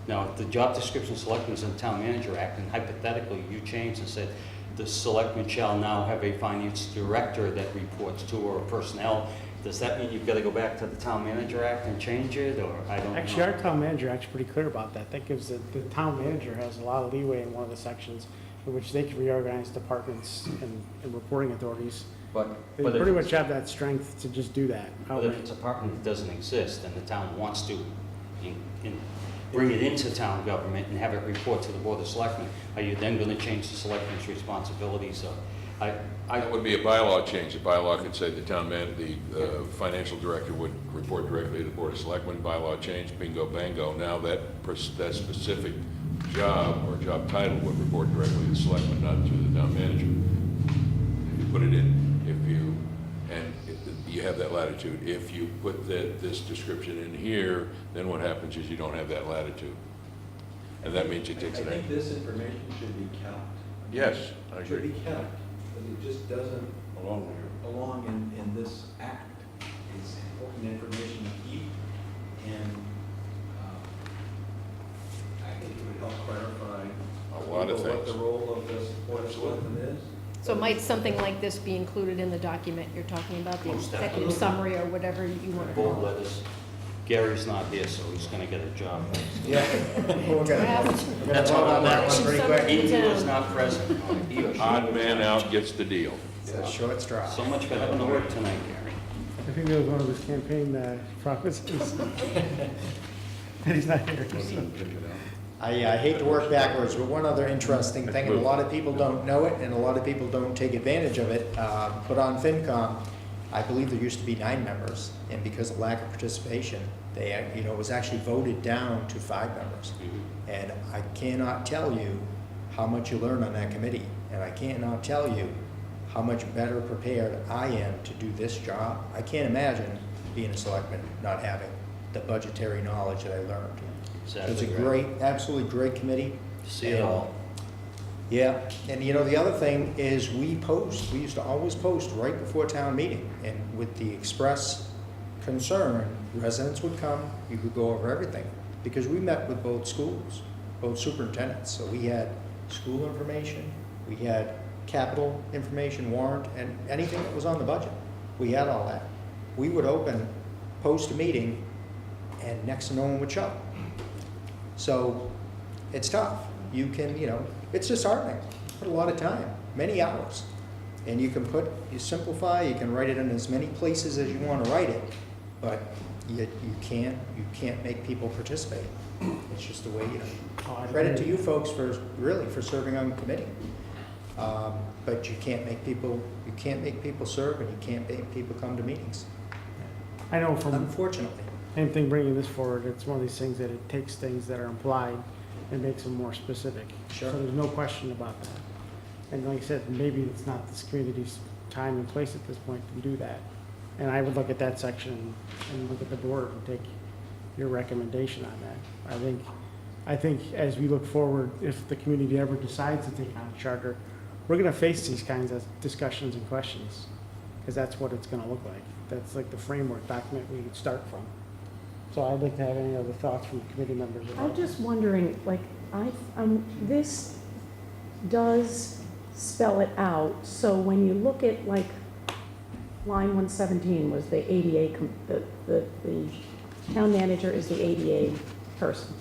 now, if the job description of selectmen is in the town manager act, and hypothetically you changed and said, the selectman shall now have a finance director that reports to, or personnel, does that mean you've got to go back to the town manager act and change it, or I don't know? Actually, our town manager act's pretty clear about that. That gives the town manager has a lot of leeway in one of the sections in which they can reorganize departments and reporting authorities. But They if pretty it's- much have that strength to just do that. But if it's a department that doesn't exist and the town wants to bring it into town government and have it report to the Board of Selectmen, are you then going to change the selectmen's responsibilities? That would be a bylaw change. The bylaw could say the financial director would report directly to the Board of Selectmen. Bylaw change, bingo, bango. Now that specific job or job title would report directly to the selectmen, not to the town manager. If you put it in, have that latitude. If you put this description in here, then what happens is you don't have that latitude. And that means it I takes an think action. this information should be kept. Yes, I Should agree. be kept, but it just doesn't Along here. belong in this act. It's important information to keep, and I think it would help clarify A lot of people what things. the role of this Board of Selectmen is. So might something like this be included in the document you're talking about, the Most executive definitely. summary or whatever you want to Bold call it? letters. Gary's not here, so he's gonna get a job. Yeah. We're gonna Draft. That's vote all on that that one pretty Summary. quick. He who is not present, he or she. Odd man out gets the deal. It's a short straw. So much for having to work tonight, Gary. I think that was one of his campaign promises. And he's not here. so. I hate to work backwards, but one other interesting thing, and a lot of people don't know it, and a lot of people don't take advantage of it, but on FinCom, I believe there used to be 9 members, and because of lack of participation, they, it was actually voted down to 5 members. And I cannot tell you how much you learn on that committee, and I cannot tell you how much better prepared I am to do this job. I can't imagine being a selectman not having the budgetary knowledge that I learned. It's a Exactly right. great, absolutely great committee. See it all. Yeah, and the other thing is we used to always post right before town meeting, and with the express concern, residents would come, you could go over everything, because we met with both schools, both superintendents, so we had school information, we had capital information, warrant, and anything that was on the budget. We had all that. We would post a meeting, and next to no one would show. So, it's tough. You can, it's disheartening. Put a lot of time, many hours. And you simplify, you can write it in as many places as you want to write it, but you can't make people participate. It's just the way, credit to you folks for serving on the committee. But you can't make people serve, and you can't make people come to meetings, I know from, unfortunately. same thing bringing this forward, it's one of these things that it takes things that are implied and makes them more specific. Sure. So there's no question about that. And like I said, maybe it's not this community's time and place at this point to do that. And I would look at that section and look at the board and take your recommendation on that. I think as we look forward, if the community ever decides to take on a charter, we're gonna face these kinds of discussions and questions, because that's what it's gonna look like. That's like the framework document we would start from. So I'd like to have any other thoughts from the committee members about I'm just wondering, this does spell it out, so when you look at line 117 was the ADA, the town manager is the ADA person.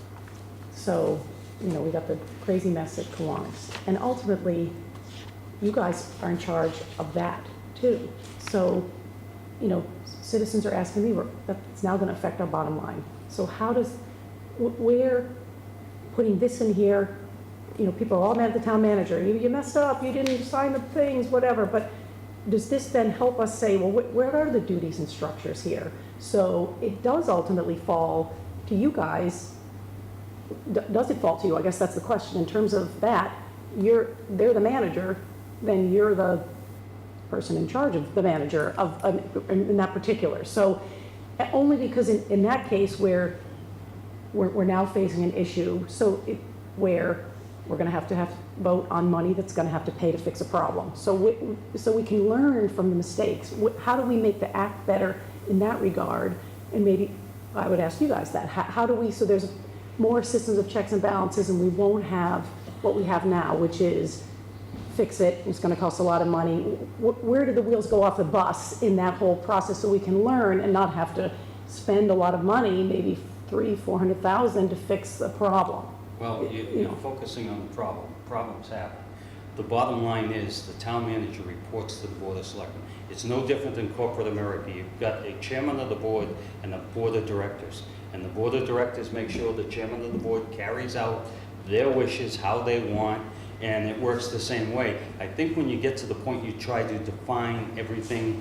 So, we got the crazy mess at Kiwanis. And ultimately, you guys are in charge of that too. So, citizens are asking me, that's now gonna affect our bottom line. So how we're putting this in here, people are all mad at the town manager, you messed up, you didn't sign the things, whatever, but does this then help us say, well, where are the duties and structures here? So it does ultimately fall to you guys. Does it fall to you? I guess that's the question. In terms of that, they're the manager, then you're the person in charge of the manager in that particular. So only because in that case where we're now facing an issue, where we're going to have vote on money that's going to have to pay to fix a problem. So we can learn from the mistakes. How do we make the act better in that regard? And maybe I would ask you guys that. How do we, so there's more systems of checks and balances, and we won't have what we have now, which is fix it, it's going to cost a lot of money. Where do the wheels go off the bus in that whole process, so we can learn and not have to spend a lot of money, maybe $300,000-400,000 to fix a problem? Well, you're focusing on the problem. Problems happen. The bottom line is the town manager reports to the Board of Selectmen. It's no different than corporate America. You've got a chairman of the board and a board of directors. And the board of directors make sure the chairman of the board carries out their wishes, how they want, and it works the same way. I think when you get to the point you try to define everything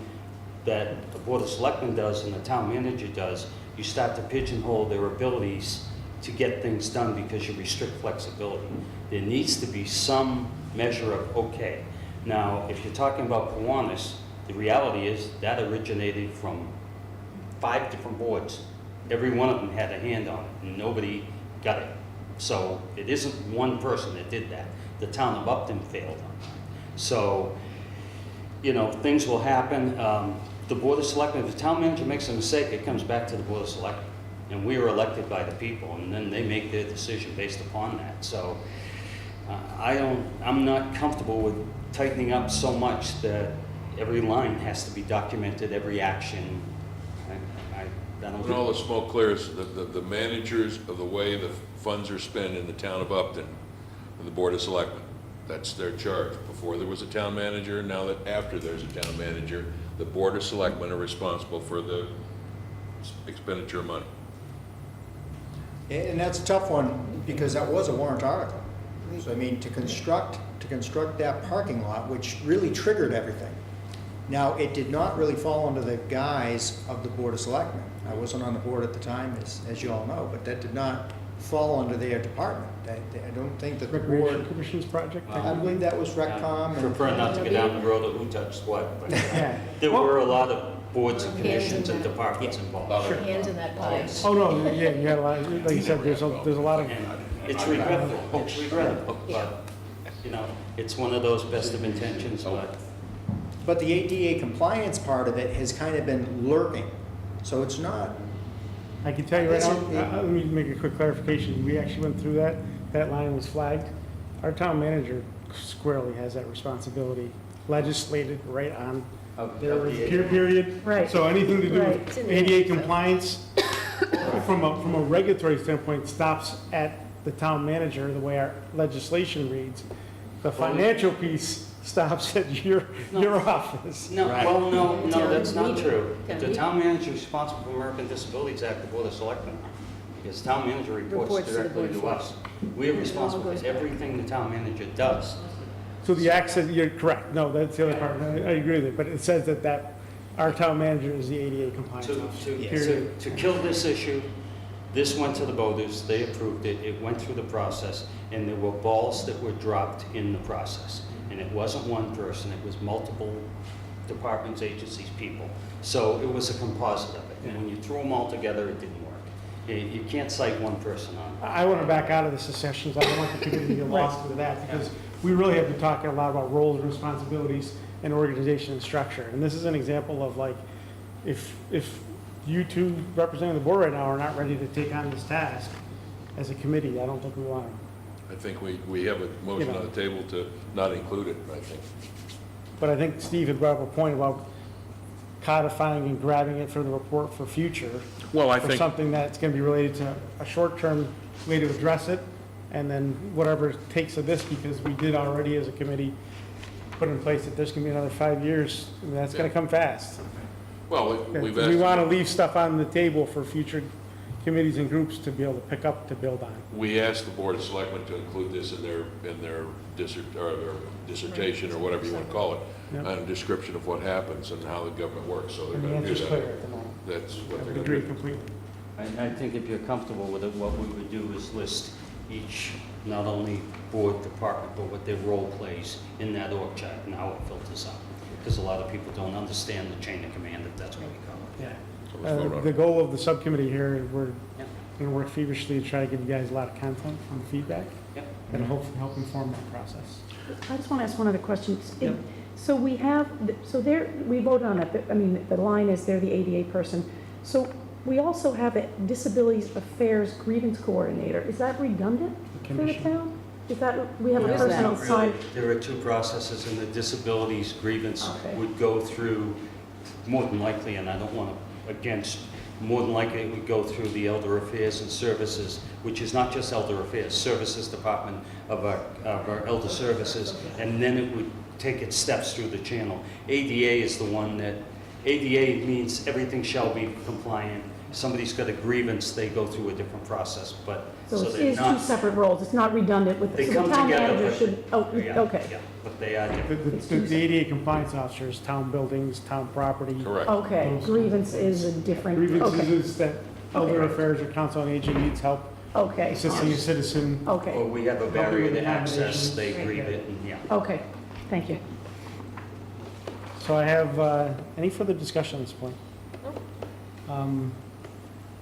that the Board of Selectmen does and the town manager does, you start to pigeonhole their abilities to get things done because you restrict flexibility. There needs to be some measure of, okay, now if you're talking about Kiwanis, The reality is that originated from 5 different boards. Every one of them had a hand on it, and nobody got it. So it isn't one person that did that. The town of Upton failed on that. So, you know, things will happen. The Board of Selectmen, if the town manager makes a mistake, it comes back to the Board of Selectmen. And we are elected by the people, and then they make their decision based upon that. So I'm not comfortable with tightening up so much that every line has to be documented, every action. I don't When all the think, smoke clears, the managers of the way the funds are spent in the town of Upton, are the Board of Selectmen. That's their charge. Before there was a town manager, now that after there's a town manager, the Board of Selectmen are responsible for the expenditure of money. And that's a tough one, because that was a warrant article. So I mean, to construct that parking lot, which really triggered everything. Now, it did not really fall under the guise of the Board of Selectmen. I wasn't on the board at the time, as you all know, but that did not fall under their department. I don't think that the Recreation board, Commission's project? I believe that was I RecCom. and- prefer not to go down the road of who touched what, but Yeah. there Well- were a lot of boards and commissions and departments involved. Your hands in that pie. Oh, no, yeah, you had a lot, like you said, there's a lot of, And it's regrettable, but, you know, it's one of those best of intentions, but But the ADA compliance part of it has kind of been lurking. So it's not, I can tell you right now, Isn't it- let me make a quick clarification. We actually went through that. That line was flagged. Our town manager squarely has that responsibility legislated right on their period. Right. So anything to do Right. It's with in there, ADA so. compliance, from a regulatory standpoint, stops at the town manager, the way our legislation reads. The financial piece stops at your office. no, well, no, Town that's not meeting. true. Town The meeting. town manager is responsible for American Disabilities Act, the Board of Selectmen. Because town manager reports Reports to the directly Board of to us. We are responsible goes for back. everything the town manager does. So the access, you're correct. No, that's the other part. I agree with it. But it says that our town manager is the ADA compliance officer. Period. To kill this issue, this went to the voters, they approved it, it went through the process, and there were balls that were dropped in the process. And it wasn't one person, it was multiple departments, agencies, people. So it was a composite of it, and when you threw them all together, it didn't work. You can't cite one person on it. I want to back out of the secessions. I don't want the committee to get lost into that because we really have been talking a lot about roles and responsibilities and organization and structure. And this is an example of like, if you two representing the board right now are not ready to take on this task as a committee, I don't think we want to. I think we have a motion on the table to not include it, I think. But I think Steve had brought up a point about codifying and grabbing it for the report for future. Well, I For think, something that's going to be related to a short-term way to address it, and then whatever it takes of this, because we did already as a committee put in place that there's going to be another 5 years, and that's going to come fast. well, we've We want to asked, leave stuff on the table for future committees and groups to be able to pick up, to build on. we asked the Board of Selectmen to include this in their dissertation, or whatever you want to call it, Yep. on a description of what happens and how the government works, so they're And the going to do answer's clear that. at the moment. That's what I they're going agree to do. completely. I think if you're comfortable with it, what we would do is list each, not only board, department, but what their role plays in that org chart and how it filters out. Because a lot of people don't understand the chain of command, if that's what we call it. Yeah. So let's vote on The it. goal of the subcommittee here, we're Yep. going to work feverishly to try to give you guys a lot of content and feedback Yep. that'll hopefully help inform that process. I just want to ask one other question. Yep. So we have, so there, we voted on it, I mean, the line is they're the ADA person. So we also have a Disabilities Affairs Grievance Coordinator. Is that redundant for the Commission. town? Is that, we have a What is person that? assigned? There are two processes, and the disabilities grievance Okay. would go through, more than likely, and I don't want to, more than likely it would go through the Elder Affairs and Services, which is not just Elder Affairs, Services Department of our Elder Services, and then it would take its steps through the channel. ADA is the one that, ADA means everything shall be compliant. Somebody's got a grievance, they go through a different process, but, So it they're is two not, separate roles. It's not redundant with, they so come the town together, manager but- should, oh, yeah, okay. yeah, but they are different. The ADA compliance officers, town buildings, town property. Correct. Okay, grievance is a different, Grievances okay, is that elder affairs or council on aging needs help okay, assisting a citizen. Or okay, we have a barrier to access, they grieve it, and yeah. okay. Thank you. So I have, any further discussion on this point?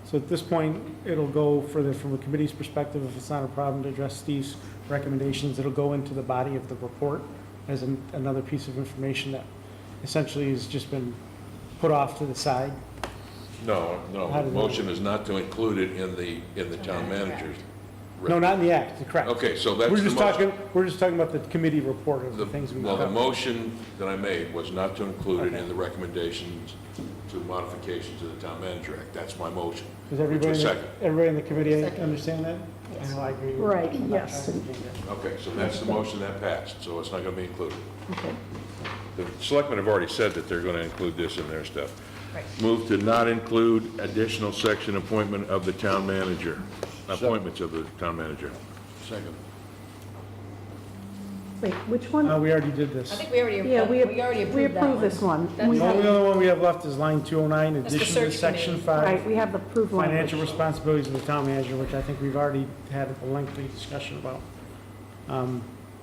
So at this point, it'll go further from a committee's perspective, if it's not a problem to address Steve's recommendations, it'll go into the body of the report as another piece of information that essentially has just been put off to the side. No, no, How the did motion is not to include it in the town manager's. No, not in the act, correct. Okay, so that's We're the just motion. we're just talking about the committee report of the things we Well, the covered. motion that I made was not to include it Okay. in the recommendations to modifications to the Town Manager Act. That's my motion. Does which everybody, was second. everybody in the committee Second. understand that? Yes. I know I agree. Right, I'm not yes. trying to change it. Okay, so that's the motion that passed, so it's not going to be included. Okay. The selectmen have already said that they're going to include this in their stuff. Right. Move to not include additional section appointment of the town manager, appointments of the town manager. Second. Wait, which one? We already did this. I think we already, Yeah, we already we approved that approved one. this one. That's We The have- only other one we have left is line 209, That's the addition to search section committee. 5. Right, we have the approved language. Financial responsibilities of the town manager, which I think we've already had a lengthy discussion about.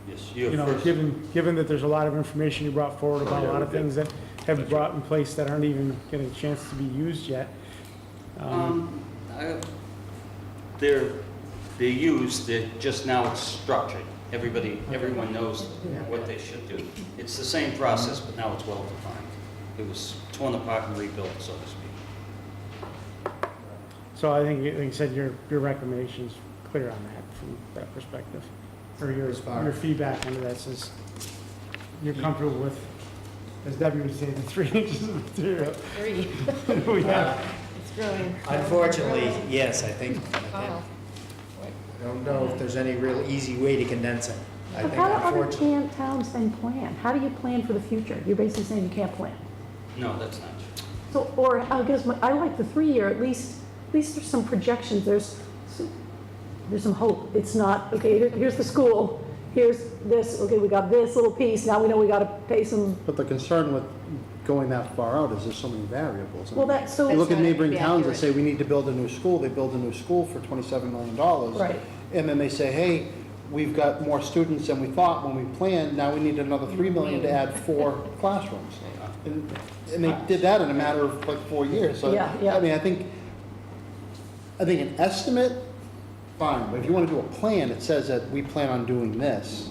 Yes, You know, given that there's a lot of information you brought forward about a lot of things that have been brought in place that aren't even getting a chance to be used yet. They're used, they're just now it's structured. Everyone knows what they should do. It's the same process, but now it's well defined. It was torn apart and rebuilt, so to speak. So I think, like you said, your recommendation's clear on that from that perspective. Or your feedback on that says you're comfortable with, as Debbie would say, the 3 inches of material. 3. We have. It's growing. Unfortunately, yes, I think, Wow. I don't know if there's any real easy way to condense it. I So think how do other unfortunately. towns then plan? How do you plan for the future? You're basically saying you can't plan. No, that's not true. So, or I guess, I like the 3-year, at least there's some projections, there's some hope. It's not, okay, here's the school, here's this, okay, we got this little piece, now we know we gotta pay some, But the concern with going that far out is there's so many variables. well, that's so. You look at That's not neighboring towns that accurate. say, we need to build a new school, they build a new school for $27 million. Right. And then they say, hey, we've got more students than we thought when we planned, now we need another $3 million to add 4 classrooms. And they did that in a matter of like 4 years, so, Yeah, yeah. I mean, I think an estimate, fine, but if you want to do a plan, it says that we plan on doing this,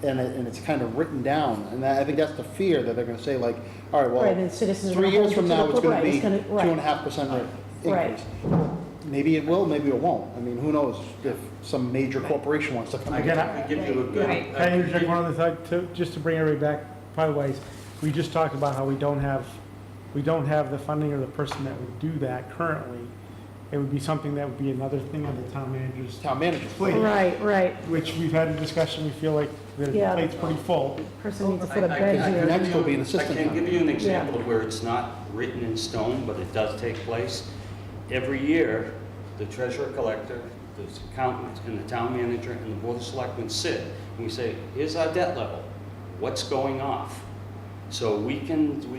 and it's kind of written down, and I think that's the fear, that they're gonna say like, all right, Right, well, and citizens are 3 gonna years hold from you to now, the- it's gonna right, be it's gonna- right. 2.5% Right. increase. Maybe it will, maybe it won't. I mean, who knows if some major corporation wants to come in. Again, I give you a good. Right. Can I interject one other thought, too, just to bring everybody back, by the way, we just talked about how we don't have the funding or the person that would do that currently. It would be something that would be another thing on the town manager's Town manager. plate, Right, which we've had a discussion, we feel like the Yeah. plate's pretty full. person needs to put a I- bed I- here. Next will be an I assistant. can town give you an manager. example of where it's not written in stone, but it does take place. Every year, the treasurer collector, the accountant, and the town manager, and the board of selectmen sit, and we say, here's our debt level, what's going off? So we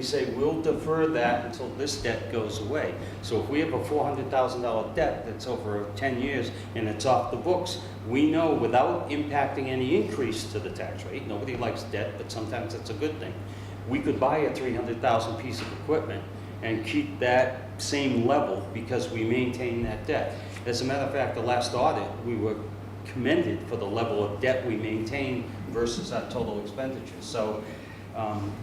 say, we'll defer that until this debt goes away. So if we have a $400,000 debt that's over 10 years and it's off the books, we know without impacting any increase to the tax rate, nobody likes debt, but sometimes it's a good thing, we could buy a $300,000 piece of equipment and keep that same level because we maintain that debt. As a matter of fact, the last audit, we were commended for the level of debt we maintain versus our total expenditures. So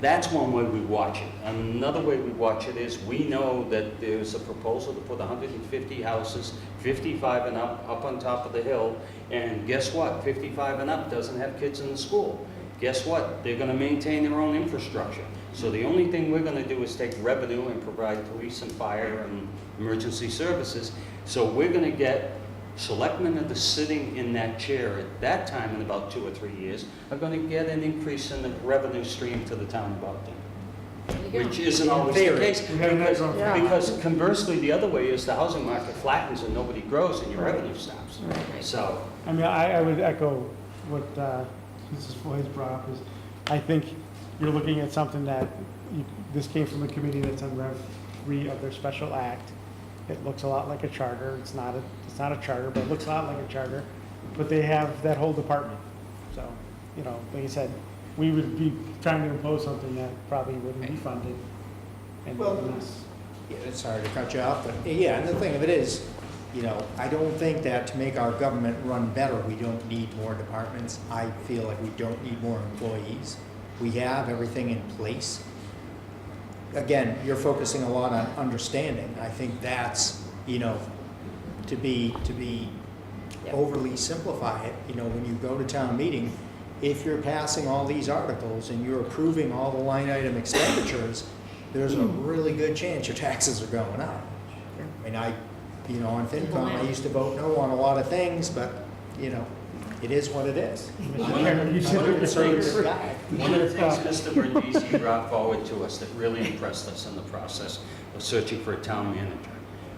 that's one way we watch it. Another way we watch it is we know that there's a proposal to put 150 houses, 55 and up on top of the hill. And guess what? 55 and up doesn't have kids in the school. Guess what? They're going to maintain their own infrastructure. So the only thing we're going to do is take revenue and provide police and fire and emergency services. So we're going to get selectmen that are sitting in that chair at that time in about 2 or 3 years are going to get an increase in the revenue stream to the town of Upton, There you go. which isn't always the case. We haven't had growth. Yeah. Because conversly, the other way is the housing market flattens and nobody grows and your Right. revenue stops. Right. So, I mean, I would echo what Mrs. Floyd's brought up, is I think you're looking at something that, this came from a committee that's on Rev 3 of their special act. It looks a lot like a charter, it's not a charter, but it looks a lot like a charter, but they have that whole department. So, you know, like I said, we would be trying to impose something that probably wouldn't be funded. And Well, unless- Yeah, it's sorry to cut you off, but yeah, and the thing of it is, I don't think that to make our government run better, we don't need more departments. I feel like we don't need more employees. We have everything in place. Again, you're focusing a lot on understanding. I think that's, to be Yep. overly simplify it, when you go to town meeting, if you're passing all these articles and you're approving all the line item expenditures, there's a really good chance your taxes are going up. I mean, on FinCom, I used to vote no on a lot of things, but, it is what it is. I'm a conservative guy. One of the things Mr. Bernese brought forward to us that really impressed us in the process of searching for a town manager,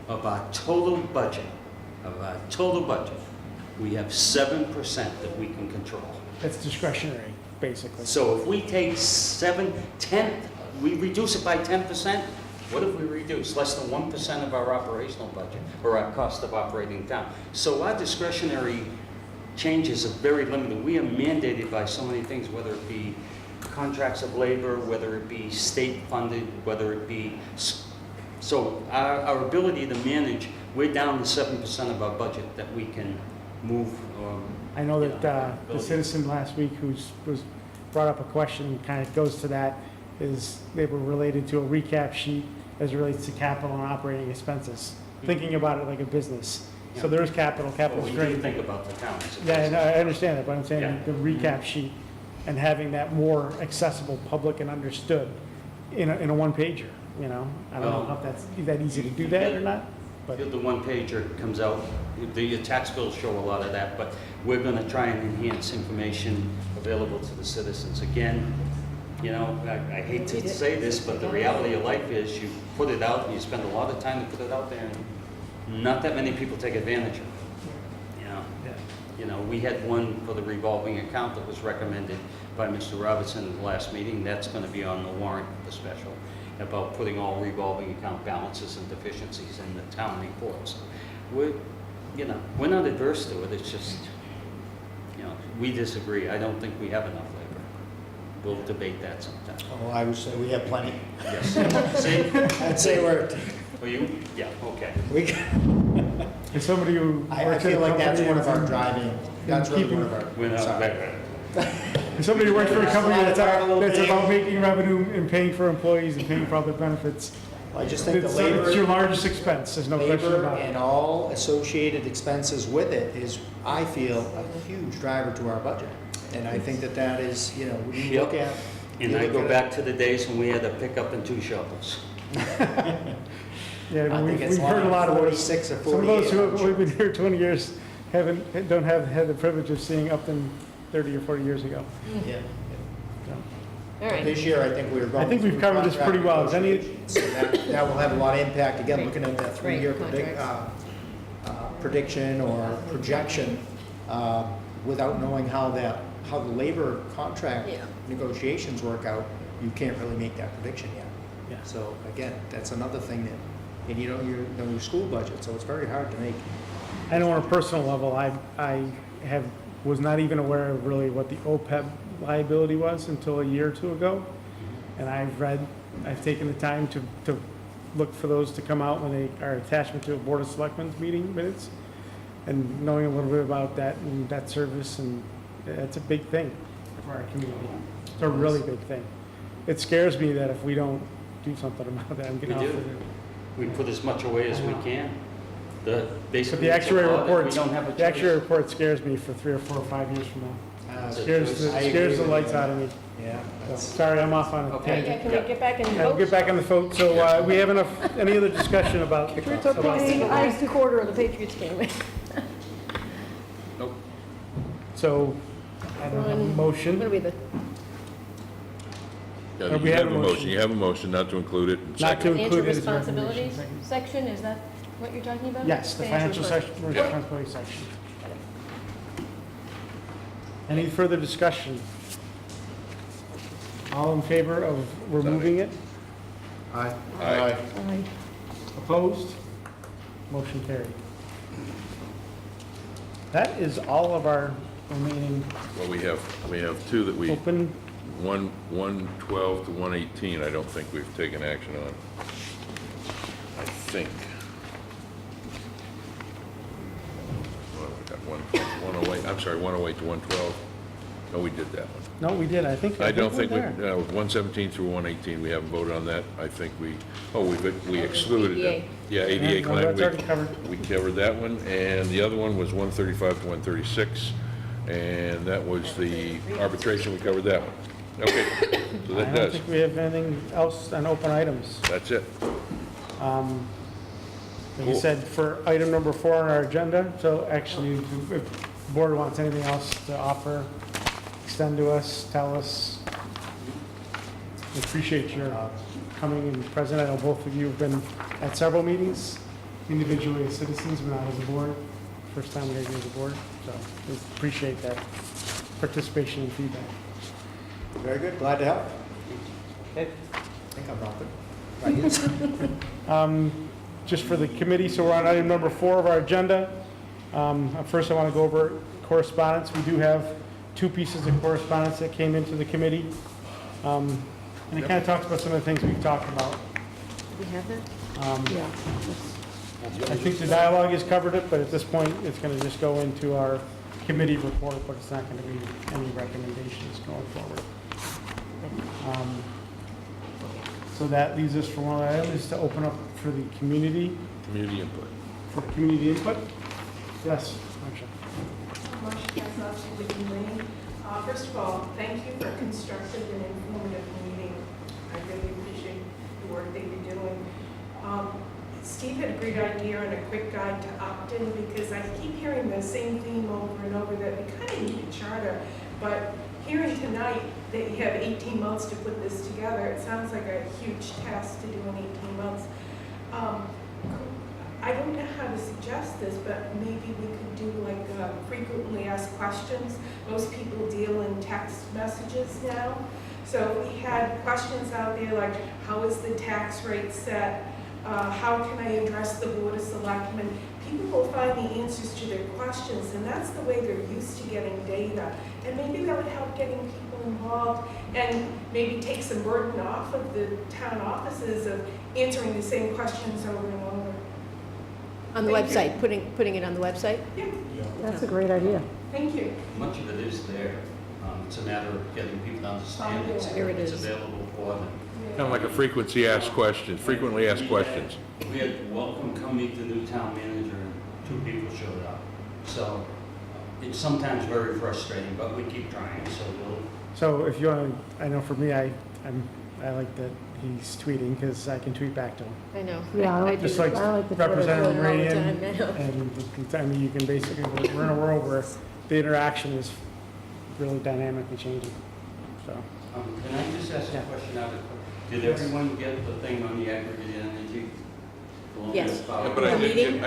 of our total budget, we have 7% that we can control. That's discretionary, basically. So if we take 10, we reduce it by 10%, what if we reduce less than 1% of our operational budget or our cost of operating town? So our discretionary changes are very limited. We are mandated by so many things, whether it be contracts of labor, whether it be state funded, whether it be, so our ability to manage, we're down to 7% of our budget that we can move. I know that the ability. citizen last week was brought up a question, kind of goes to that, is they were related to a recap sheet as it relates to capital and operating expenses, thinking about it like a business. So there's capital But we do straight. think about the town as a Yeah, business. I understand that, but I'm saying Yeah. the recap sheet and having that more accessible, public and understood in a one-pager, I don't know Well, if that's that easy to do that or not, but. The one pager comes out, the tax bills show a lot of that, but we're gonna try and enhance information available to the citizens. Again, I hate to say this, but the reality of life is you put it out and you spend a lot of time to put it out there and not that many people take advantage of it. We had one for the revolving account that was recommended by Mr. Robertson at the last meeting. That's gonna be on the warrant, the special, about putting all revolving account balances and deficiencies in the town reports. We're not adverse to it, it's just, we disagree. I don't think we have enough labor. We'll debate that sometime. Oh, I would say we have plenty. Yes. See? I'd say For you? Yeah, okay. we, As somebody who I works at feel a like that's company one of our and- driving, that's really one of our. We're not, sorry. as somebody who works for a company that's Slide it a little bit. about making revenue and paying for employees and paying for other benefits, I just think the it's your labor, largest expense, there's no question labor about and it. all associated expenses with it is, I feel, a huge driver to our budget. And I think that is, when you look at. And you I look go at back to the days when we had a pickup and 2 shovels. Yeah, I we've think it's heard a lot of those. 46 or 48. Some of those who I'm have sure. only been here 20 years don't have had the privilege of seeing Upton 30 or 40 years ago. Yeah. All right. This year, I think we're going. I think we've through covered this pretty well. Is contract any- negotiations, So that will have a lot of impact, again, Great. looking at that Great, 3-year contracts. prediction or projection, without knowing how the labor contract Yeah. negotiations work out, you can't really make that prediction yet. Yeah. So again, that's another thing and you don't, your school budget, so it's very hard to make. I know on a personal level, I was not even aware of really what the OPEB liability was until a year or two ago. And I've taken the time to look for those to come out when they are attachment to a Board of Selectmen's meeting minutes. And knowing a little bit about that and that service, and it's a big thing for our community. It's a really big thing. It scares me that if we don't do something about that, I'm getting We off do. of it. We put as much away as we can. But Basically, the it's a actuary law that report, we don't have a the actuary choice. report scares me for 3 or 4 or 5 years from now. It's a Scares choice. the, I agree scares the with lights you. out of me. Yeah, So, that's, sorry, I'm off on a Okay. Yeah, tangent. can we get back in the We'll vote? get back on the vote. So we have enough, any other discussion about? We're talking about- the last quarter of the Patriots game. Nope. So I don't have a motion. What are we, the, Yeah, we you have have a a motion. motion, you have a motion not to include it. Not Second. to include financial it as responsibilities recommendation. section, is that what you're talking about? Yes, the financial section, respons- responsibility section. Any further discussion? All in favor of removing it? Aye. Aye. Aye. Opposed? Motion carried. That is all of our remaining Well, we have 2 that we open 112 to 118, I don't think we've taken action on. I think. Well, we got 108, I'm sorry, 108 to 112. No, we did that one. No, we did, I think. I don't think we, we're there. 117 through 118, we haven't voted on that. I think we excluded it. ADA. Yeah, Yeah, ADA no, claim. that's already covered. We covered that one, and the other one was 135 to 136, and that was the arbitration, we covered that one. Okay, so I that don't does, think we have anything else on open items. that's it. Like you said, for item number 4 on our agenda, so actually, if the board wants anything else to offer, extend to us, tell us. We appreciate your coming and present. I know both of you have been at several meetings, individually as citizens, but not as a board. First time we're here as a board, so we appreciate that participation and feedback. Very good, glad to help. I think I brought it. Just for the committee, so we're on item number 4 of our agenda. First, I want to go over correspondence. We do have 2 pieces of correspondence that came into the committee. And it kind of talks about some of the things we've talked about. Do we have that? Yeah. I think the dialogue has covered it, but at this point, it's going to just go into our committee report, but it's not going to be any recommendations going forward. So that leaves us for one item, is to open up for the community, Community input. for community input. Yes, Marcia. Marcia Kasnowski, Whitney Lane. First of all, thank you for a constructive and informative meeting. I really appreciate the work that you're doing. Steve had a great idea and a quick guide to opt-in, because I keep hearing the same theme over and over, that we kind of need a charter. But hearing tonight that you have 18 months to put this together, it sounds like a huge task to do in 18 months. I don't know how to suggest this, but maybe we could do like frequently asked questions. Most people deal in text messages now. So we had questions out there like, how is the tax rate set? How can I address the Board of Selectmen? People will find the answers to their questions, and that's the way they're used to getting data. And maybe that would help getting people involved and maybe take some burden off of the town offices of answering the same questions over and over. On the Thank you. website, putting it on the website? Yeah, That's a great idea. thank you. Much of it is there. It's a matter of getting people to understand it's Here it It's is. available for them. Kind of like a frequently asked questions. We had welcome, come meet the new town manager, and 2 people showed up. So it's sometimes very frustrating, but we keep trying, so we'll. So if you want to, I know for me, I like that he's tweeting, because I can tweet back to him. I know. Yeah, I like do Just that. like I like the Twitter. Representative All the Radian, time, I know. and I mean, you can basically, we're in a world where the interaction is really dynamically changing, so. Can I just ask a Yeah. question out of, did everyone get the thing on the aggregate energy? Yes. Yeah, but I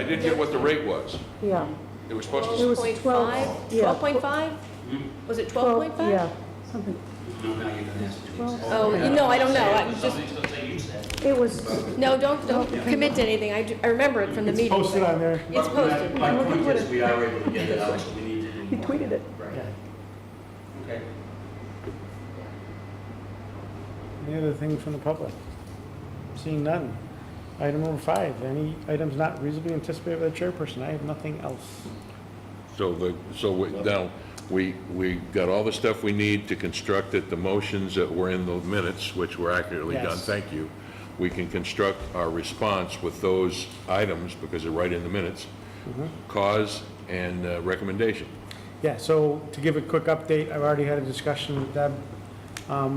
did get what the rate was. Yeah. It was supposed It to, was 12.5? 12, 12.5? Hmm? Was it Well, 12.5? yeah, something. No, now you're gonna ask me. 12. Oh, no, I don't know. I'm just, Somebody's gonna say you said. It was, no, don't commit to anything. I remember it from the It's meeting. posted on there. It's posted. My Look at point what is, it- we are able to get it out, so we need to do more. he tweeted it. Right, Yeah. okay. Any other thing from the public? Seeing none. Item number 5, any items not reasonably anticipated by the chairperson? I have nothing else. now, we got all the stuff we need to construct it, the motions that were in the minutes, which were accurately done, Yes. thank you. We can construct our response with those items, because they're right in the minutes, cause and recommendation. Yeah, so to give a quick update, I've already had a discussion with Deb.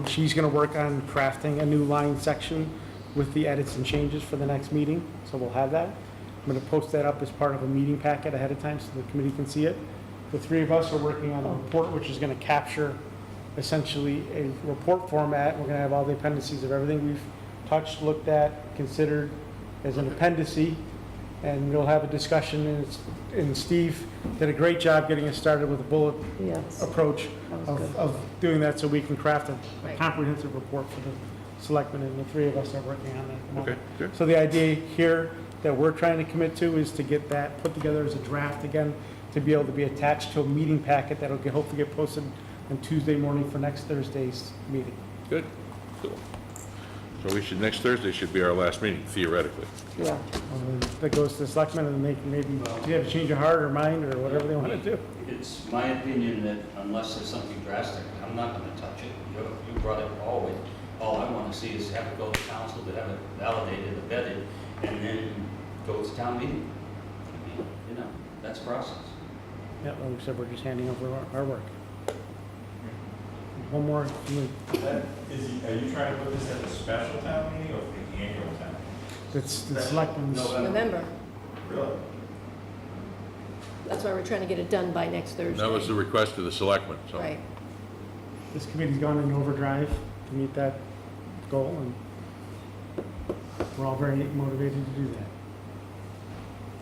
She's going to work on crafting a new line section with the edits and changes for the next meeting, so we'll have that. I'm going to post that up as part of a meeting packet ahead of time so the committee can see it. The 3 of us are working on a report which is going to capture essentially a report format. We're going to have all the appendices of everything we've touched, looked at, considered as an appendice, and we'll have a discussion, and Steve did a great job getting us started with a bullet Yes. approach That was good. of doing that, so we can craft a Right. comprehensive report for the selectmen, and the 3 of us are working on that at the moment. Okay, good. So the idea here that we're trying to commit to is to get that put together as a draft again, to be able to be attached to a meeting packet that'll hopefully get posted and Tuesday morning for next Thursday's meeting. Good, cool. So we should, next Thursday should be our last meeting, theoretically. Yeah. That goes to the selectmen, and they can maybe, do you have a change of heart or mind, or whatever they want to do? It's my opinion that unless there's something drastic, I'm not gonna touch it. You brought it forward. All I wanna see is have it go to council, to have it validated, vetted, and then go to town meeting. I mean, you know, that's process. Yeah, like we said, we're just handing over our work. One more, Are you trying to put this at a special town meeting or for the annual town? it's the selectmen's, November. Really? That's why we're trying to get it done by next Thursday. That was the request of the selectmen, so. Right. this committee's gone in overdrive to meet that goal, and we're all very motivated to do that.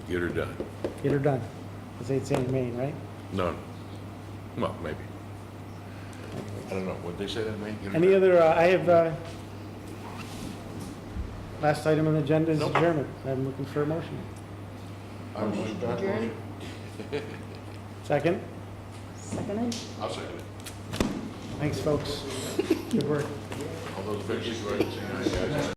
Get her done. Get her done, as they'd say in Maine, right? None. Well, maybe. I don't know, would they say that, Maine? Get her Any done. other, I have, last item on the agenda is Nope. adjournment. I'm looking for a motion. I'm going to- Adjourn? Second? Seconded? I'll second it. Thanks, folks. Good work. All those pictures, go ahead and say aye, guys.